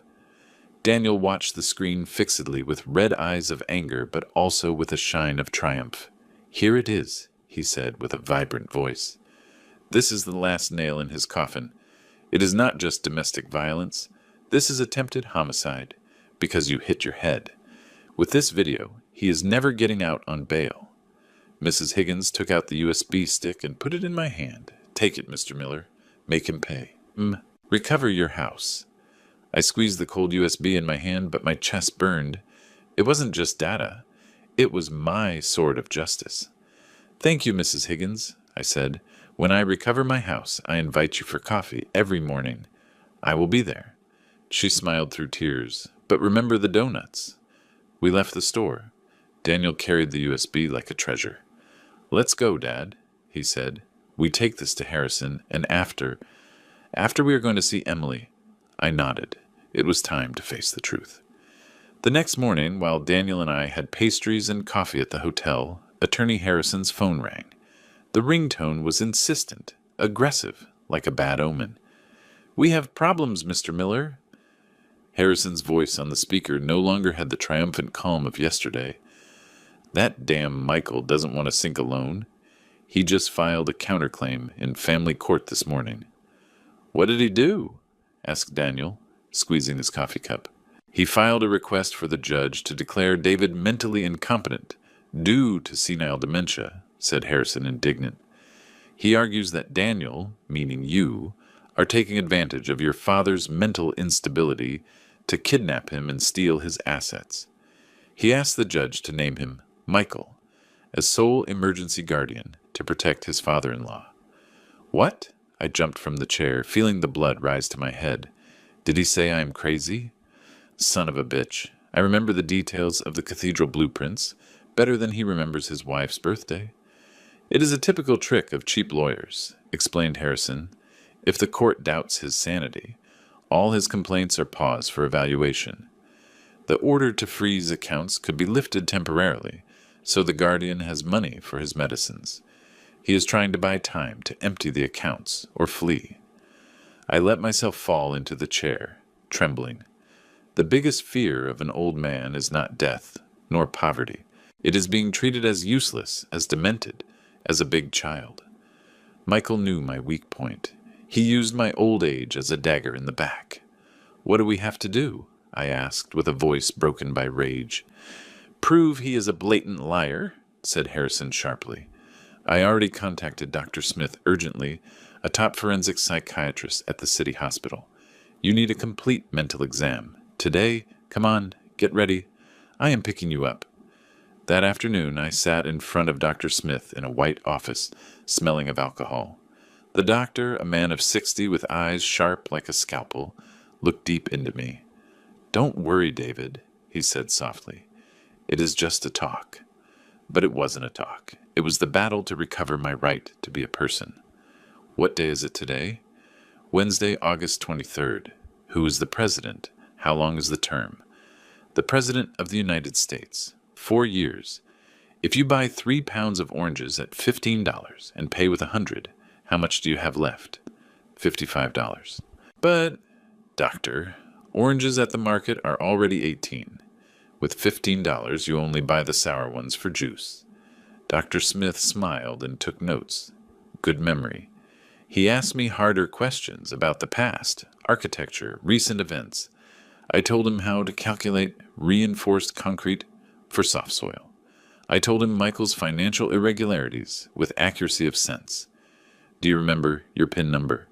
Daniel watched the screen fixedly with red eyes of anger, but also with a shine of triumph. Here it is, he said with a vibrant voice. This is the last nail in his coffin. It is not just domestic violence. This is attempted homicide, because you hit your head. With this video, he is never getting out on bail. Mrs. Higgins took out the USB stick and put it in my hand. Take it, Mr. Miller. Make him pay. Recover your house. I squeezed the cold USB in my hand, but my chest burned. It wasn't just data. It was my sword of justice. Thank you, Mrs. Higgins, I said. When I recover my house, I invite you for coffee every morning. I will be there. She smiled through tears. But remember the donuts. We left the store. Daniel carried the USB like a treasure. Let's go, Dad, he said. We take this to Harrison, and after we are going to see Emily. I nodded. It was time to face the truth. The next morning, while Daniel and I had pastries and coffee at the hotel, Attorney Harrison's phone rang. The ringtone was insistent, aggressive, like a bad omen. We have problems, Mr. Miller. Harrison's voice on the speaker no longer had the triumphant calm of yesterday. That damn Michael doesn't want to sink alone. He just filed a counterclaim in family court this morning. What did he do? Asked Daniel, squeezing his coffee cup. He filed a request for the judge to declare David mentally incompetent, due to senile dementia, said Harrison, indignant. He argues that Daniel, meaning you, are taking advantage of your father's mental instability to kidnap him and steal his assets. He asked the judge to name him Michael as sole emergency guardian to protect his father-in-law. What? I jumped from the chair, feeling the blood rise to my head. Did he say I am crazy? Son of a bitch. I remember the details of the cathedral blueprints better than he remembers his wife's birthday. It is a typical trick of cheap lawyers, explained Harrison. If the court doubts his sanity, all his complaints are paused for evaluation. The order to freeze accounts could be lifted temporarily, so the guardian has money for his medicines. He is trying to buy time to empty the accounts or flee. I let myself fall into the chair, trembling. The biggest fear of an old man is not death, nor poverty. It is being treated as useless, as demented, as a big child. Michael knew my weak point. He used my old age as a dagger in the back. What do we have to do? I asked, with a voice broken by rage. Prove he is a blatant liar, said Harrison sharply. I already contacted Dr. Smith urgently, a top forensic psychiatrist at the city hospital. You need a complete mental exam. Today, come on, get ready. I am picking you up. That afternoon, I sat in front of Dr. Smith in a white office, smelling of alcohol. The doctor, a man of 60 with eyes sharp like a scalpel, looked deep into me. Don't worry, David, he said softly. It is just a talk. But it wasn't a talk. It was the battle to recover my right to be a person. What day is it today? Wednesday, August 23rd. Who is the president? How long is the term? The President of the United States. 4 years. If you buy 3 pounds of oranges at $15 and pay with $100, how much do you have left? $55. But, doctor, oranges at the market are already $18. With $15, you only buy the sour ones for juice. Dr. Smith smiled and took notes. Good memory. He asked me harder questions about the past, architecture, recent events. I told him how to calculate reinforced concrete for soft soil. I told him Michael's financial irregularities with accuracy of sense. Do you remember your PIN number?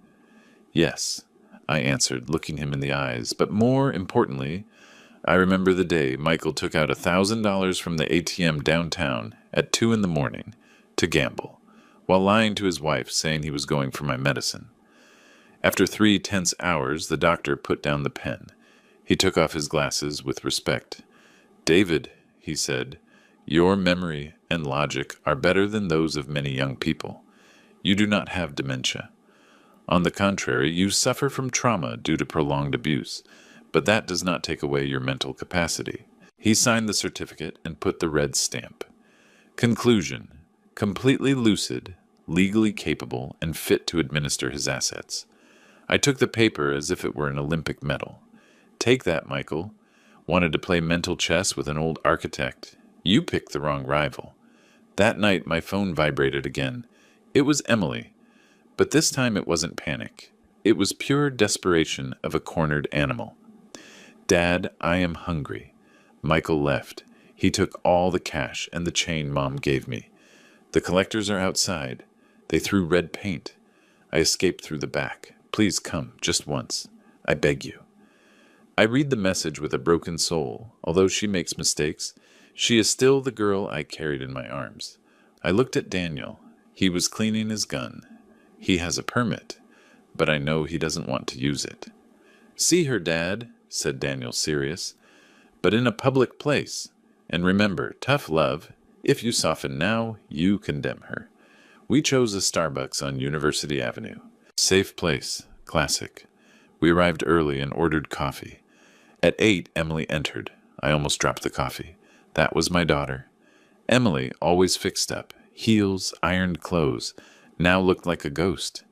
Yes, I answered, looking him in the eyes, but more importantly, I remember the day Michael took out $1,000 from the ATM downtown at 2 in the morning to gamble, while lying to his wife saying he was going for my medicine. After 3 tense hours, the doctor put down the pen. He took off his glasses with respect. David, he said, your memory and logic are better than those of many young people. You do not have dementia. On the contrary, you suffer from trauma due to prolonged abuse, but that does not take away your mental capacity. He signed the certificate and put the red stamp. Conclusion: completely lucid, legally capable, and fit to administer his assets. I took the paper as if it were an Olympic medal. Take that, Michael. Wanted to play mental chess with an old architect. You picked the wrong rival. That night my phone vibrated again. It was Emily. But this time it wasn't panic. It was pure desperation of a cornered animal. Dad, I am hungry. Michael left. He took all the cash and the chain Mom gave me. The collectors are outside. They threw red paint. I escaped through the back. Please come, just once. I beg you. I read the message with a broken soul. Although she makes mistakes, she is still the girl I carried in my arms. I looked at Daniel. He was cleaning his gun. He has a permit, but I know he doesn't want to use it. See her, Dad, said Daniel, serious, but in a public place. And remember, tough love. If you soften now, you condemn her. We chose a Starbucks on University Avenue. Safe place, classic. We arrived early and ordered coffee. At 8, Emily entered. I almost dropped the coffee. That was my daughter. Emily, always fixed up, heels, ironed clothes, now looked like a ghost.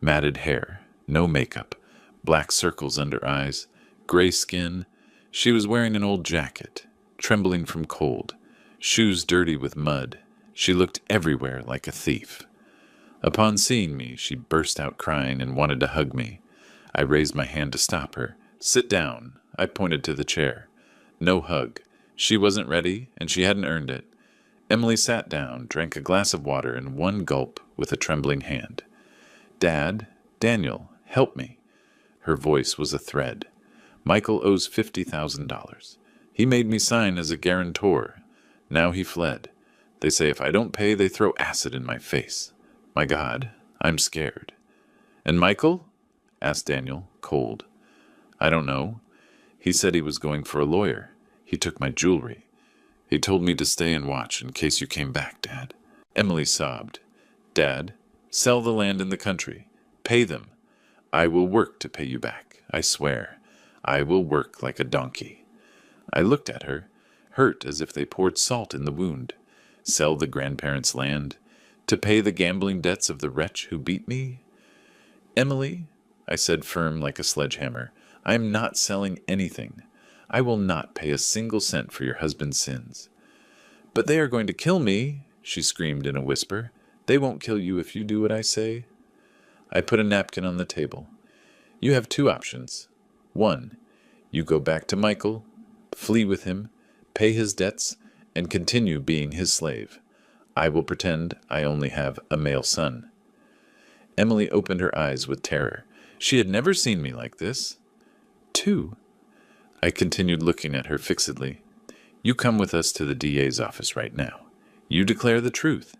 Matted hair, no makeup, black circles under eyes, gray skin. She was wearing an old jacket, trembling from cold, shoes dirty with mud. She looked everywhere like a thief. Upon seeing me, she burst out crying and wanted to hug me. I raised my hand to stop her. Sit down. I pointed to the chair. No hug. She wasn't ready, and she hadn't earned it. Emily sat down, drank a glass of water in one gulp with a trembling hand. Dad, Daniel, help me. Her voice was a thread. Michael owes $50,000. He made me sign as a guarantor. Now he fled. They say if I don't pay, they throw acid in my face. My God, I'm scared. And Michael? Asked Daniel, cold. I don't know. He said he was going for a lawyer. He took my jewelry. He told me to stay and watch in case you came back, Dad. Emily sobbed. Dad, sell the land in the country. Pay them. I will work to pay you back. I swear. I will work like a donkey. I looked at her, hurt as if they poured salt in the wound. Sell the grandparents' land, to pay the gambling debts of the wretch who beat me? Emily, I said, firm like a sledgehammer, I am not selling anything. I will not pay a single cent for your husband's sins. But they are going to kill me, she screamed in a whisper. They won't kill you if you do what I say. I put a napkin on the table. You have 2 options. 1, you go back to Michael, flee with him, pay his debts, and continue being his slave. I will pretend I only have a male son. Emily opened her eyes with terror. She had never seen me like this. 2. I continued looking at her fixedly. You come with us to the DA's office right now. You declare the truth.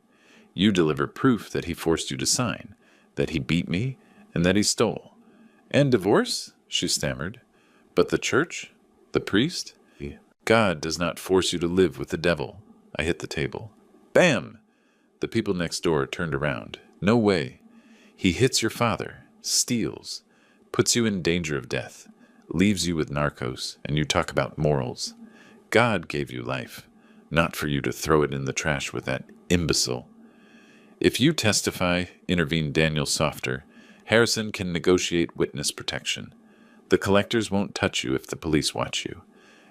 You deliver proof that he forced you to sign, that he beat me, and that he stole. And divorce? She stammered. But the church? The priest? God does not force you to live with the devil. I hit the table. Bam! The people next door turned around. No way. He hits your father, steals, puts you in danger of death, leaves you with narcos, and you talk about morals. God gave you life, not for you to throw it in the trash with that imbecile. If you testify, intervened Daniel softer, Harrison can negotiate witness protection. The collectors won't touch you if the police watch you.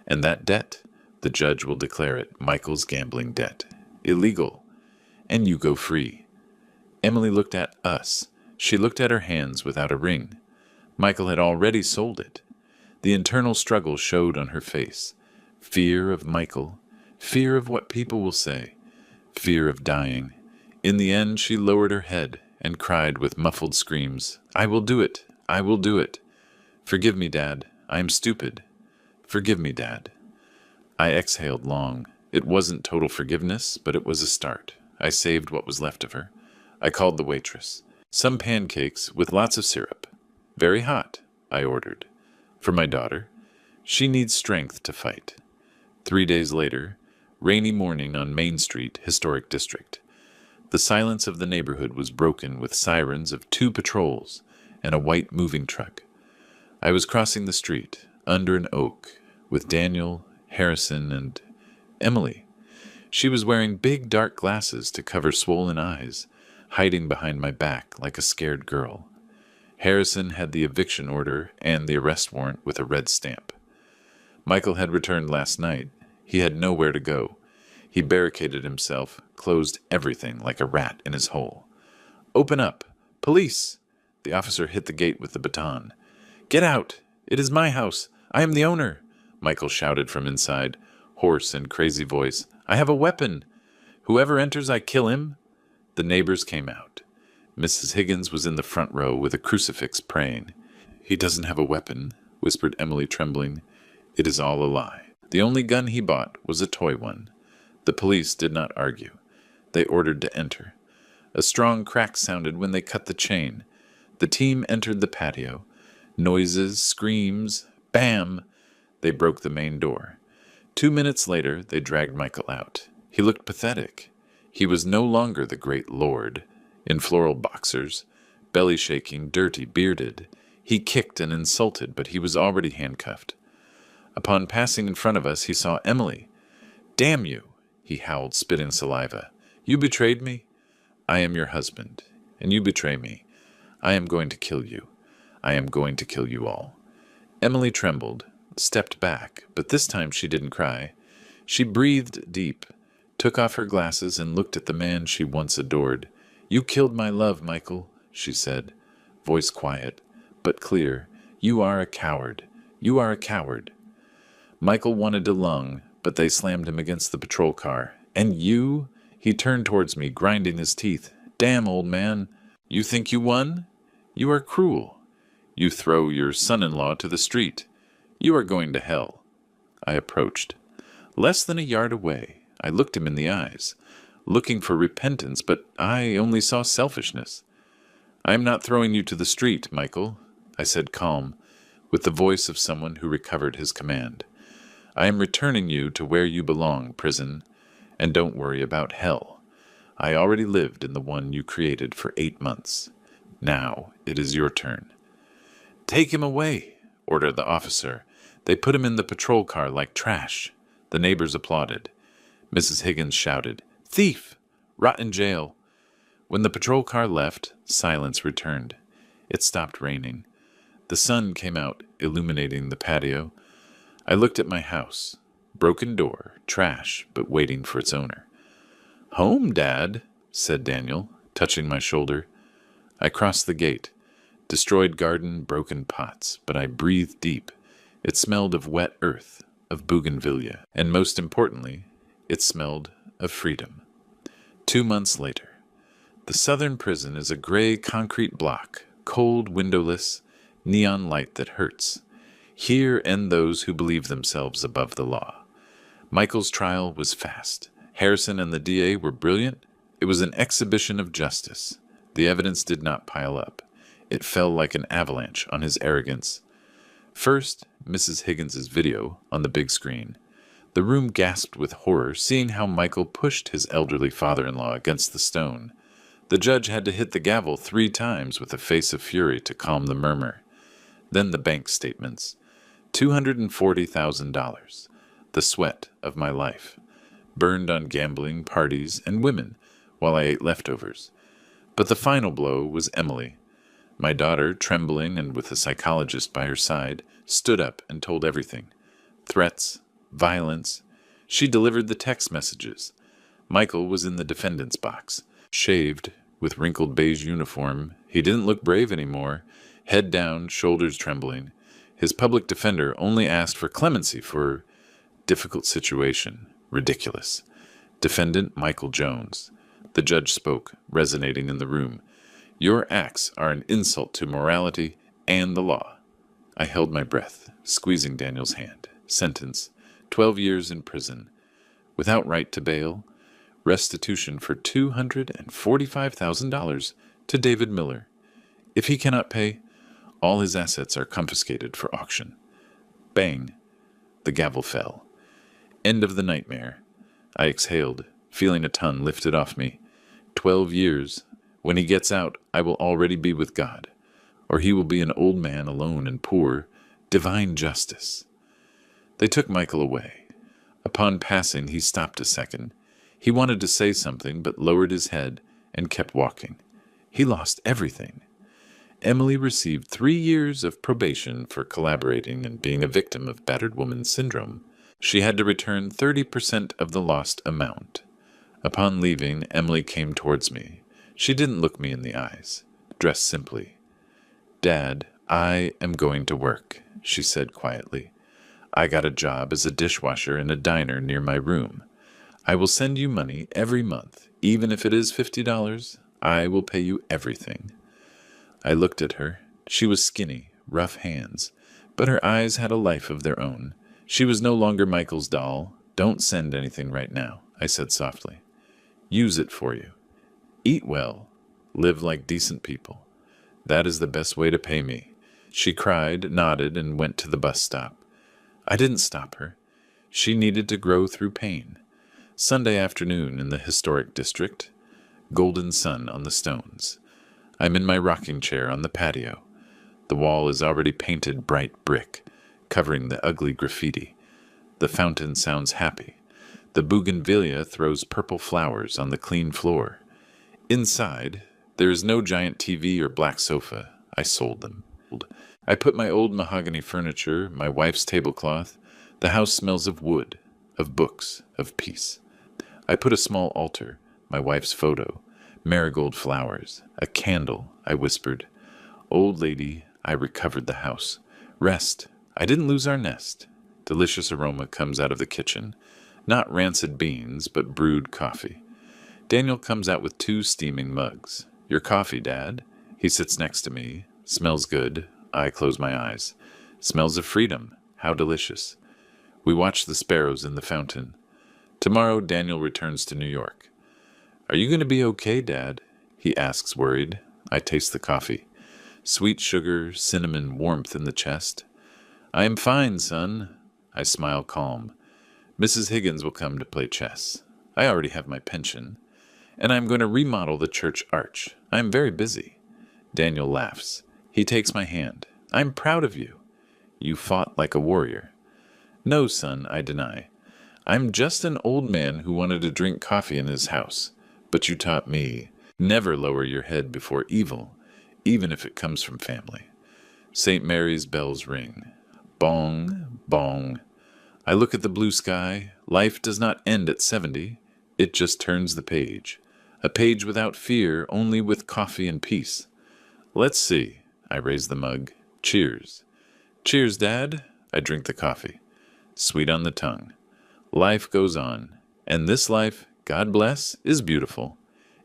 And that debt, the judge will declare it Michael's gambling debt. Illegal. And you go free. Emily looked at us. She looked at her hands without a ring. Michael had already sold it. The internal struggle showed on her face. Fear of Michael, Fear of what people will say. Fear of dying. In the end, she lowered her head and cried with muffled screams, "I will do it! I will do it! Forgive me, Dad. I am stupid. Forgive me, Dad." I exhaled long. It wasn't total forgiveness, but it was a start. I saved what was left of her. I called the waitress. "Some pancakes with lots of syrup. Very hot," I ordered. "For my daughter. She needs strength to fight." 3 days later, rainy morning on Main Street, Historic District. The silence of the neighborhood was broken with sirens of 2 patrols and a white moving truck. I was crossing the street, under an oak, with Daniel, Harrison, and Emily. She was wearing big dark glasses to cover swollen eyes, hiding behind my back like a scared girl. Harrison had the eviction order and the arrest warrant with a red stamp. Michael had returned last night. He had nowhere to go. He barricaded himself, closed everything like a rat in his hole. "Open up! Police!" The officer hit the gate with the baton. "Get out! It is my house! I am the owner!" Michael shouted from inside, hoarse and crazy voice. "I have a weapon! Whoever enters, I kill him!" The neighbors came out. Mrs. Higgins was in the front row with a crucifix praying. "He doesn't have a weapon," whispered Emily, trembling. "It is all a lie. The only gun he bought was a toy one." The police did not argue. They ordered to enter. A strong crack sounded when they cut the chain. The team entered the patio. Noises, screams, bam! They broke the main door. 2 minutes later, they dragged Michael out. He looked pathetic. He was no longer the great lord, in floral boxers, belly shaking, dirty, bearded. He kicked and insulted, but he was already handcuffed. Upon passing in front of us, he saw Emily. "Damn you!" he howled, spitting saliva. "You betrayed me? I am your husband, and you betray me. I am going to kill you. I am going to kill you all." Emily trembled, stepped back, but this time she didn't cry. She breathed deep, took off her glasses, and looked at the man she once adored. "You killed my love, Michael," she said, voice quiet, but clear. "You are a coward. You are a coward." Michael wanted to lung, but they slammed him against the patrol car. "And you?" He turned towards me, grinding his teeth. "Damn, old man. You think you won? You are cruel. You throw your son-in-law to the street. You are going to hell." I approached. Less than a yard away, I looked him in the eyes, looking for repentance, but I only saw selfishness. "I am not throwing you to the street, Michael," I said, calm, with the voice of someone who recovered his command. "I am returning you to where you belong, prison, and don't worry about hell. I already lived in the one you created for 8 months. Now it is your turn." "Take him away," ordered the officer. They put him in the patrol car like trash. The neighbors applauded. Mrs. Higgins shouted, "Thief! Rot in jail." When the patrol car left, silence returned. It stopped raining. The sun came out, illuminating the patio. I looked at my house. Broken door, trash, but waiting for its owner. "Home, Dad," said Daniel, touching my shoulder. I crossed the gate. Destroyed garden, broken pots, but I breathed deep. It smelled of wet earth, of bougainvillea, and most importantly, it smelled of freedom. 2 months later. The southern prison is a gray concrete block, cold, windowless, neon light that hurts. Here end those who believe themselves above the law. Michael's trial was fast. Harrison and the DA were brilliant. It was an exhibition of justice. The evidence did not pile up. It fell like an avalanche on his arrogance. First, Mrs. Higgins's video on the big screen. The room gasped with horror, seeing how Michael pushed his elderly father-in-law against the stone. The judge had to hit the gavel 3 times with a face of fury to calm the murmur. Then the bank statements. $240,000. The sweat of my life. Burned on gambling, parties, and women, while I ate leftovers. But the final blow was Emily. My daughter, trembling and with a psychologist by her side, stood up and told everything. Threats, violence. She delivered the text messages. Michael was in the defendant's box, shaved, with wrinkled beige uniform. He didn't look brave anymore, head down, shoulders trembling. His public defender only asked for clemency for difficult situation, Ridiculous. Defendant Michael Jones. The judge spoke, resonating in the room. Your acts are an insult to morality and the law. I held my breath, squeezing Daniel's hand. Sentence: 12 years in prison. Without right to bail. Restitution for $245,000 to David Miller. If he cannot pay, all his assets are confiscated for auction. Bang! The gavel fell. End of the nightmare. I exhaled, feeling a ton lifted off me. 12 years. When he gets out, I will already be with God. Or he will be an old man alone and poor. Divine justice. They took Michael away. Upon passing, he stopped a second. He wanted to say something, but lowered his head and kept walking. He lost everything. Emily received 3 years of probation for collaborating and being a victim of battered woman syndrome. She had to return 30% of the lost amount. Upon leaving, Emily came towards me. She didn't look me in the eyes, dressed simply. Dad, I am going to work, she said quietly. I got a job as a dishwasher in a diner near my room. I will send you money every month, even if it is $50. I will pay you everything. I looked at her. She was skinny, rough hands, but her eyes had a life of their own. She was no longer Michael's doll. Don't send anything right now, I said softly. Use it for you. Eat well. Live like decent people. That is the best way to pay me. She cried, nodded, and went to the bus stop. I didn't stop her. She needed to grow through pain. Sunday afternoon in the historic district. Golden sun on the stones. I'm in my rocking chair on the patio. The wall is already painted bright brick, covering the ugly graffiti. The fountain sounds happy. The bougainvillea throws purple flowers on the clean floor. Inside, there is no giant TV or black sofa. I sold them. I put my old mahogany furniture, my wife's tablecloth. The house smells of wood, of books, of peace. I put a small altar, my wife's photo, marigold flowers, a candle, I whispered. Old lady, I recovered the house. Rest. I didn't lose our nest. Delicious aroma comes out of the kitchen. Not rancid beans, but brewed coffee. Daniel comes out with 2 steaming mugs. Your coffee, Dad. He sits next to me. Smells good. I close my eyes. Smells of freedom. How delicious. We watch the sparrows in the fountain. Tomorrow, Daniel returns to New York. Are you going to be okay, Dad? He asks, worried. I taste the coffee. Sweet sugar, cinnamon, warmth in the chest. I am fine, son. I smile calm. Mrs. Higgins will come to play chess. I already have my pension. And I am going to remodel the church arch. I am very busy. Daniel laughs. He takes my hand. I am proud of you. You fought like a warrior. No, son, I deny. I'm just an old man who wanted to drink coffee in his house. But you taught me, never lower your head before evil, even if it comes from family. St. Mary's bells ring. Bong, bong. I look at the blue sky. Life does not end at 70. It just turns the page. A page without fear, only with coffee and peace. Let's see. I raise the mug. Cheers. Cheers, Dad. I drink the coffee. Sweet on the tongue. Life goes on. And this life, God bless, is beautiful.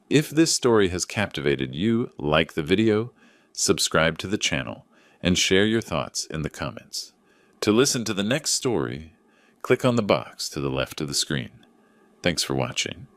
If this story has captivated you, like the video, subscribe to the channel, and share your thoughts in the comments. To listen to the next story, click on the box to the left of the screen. Thanks for watching.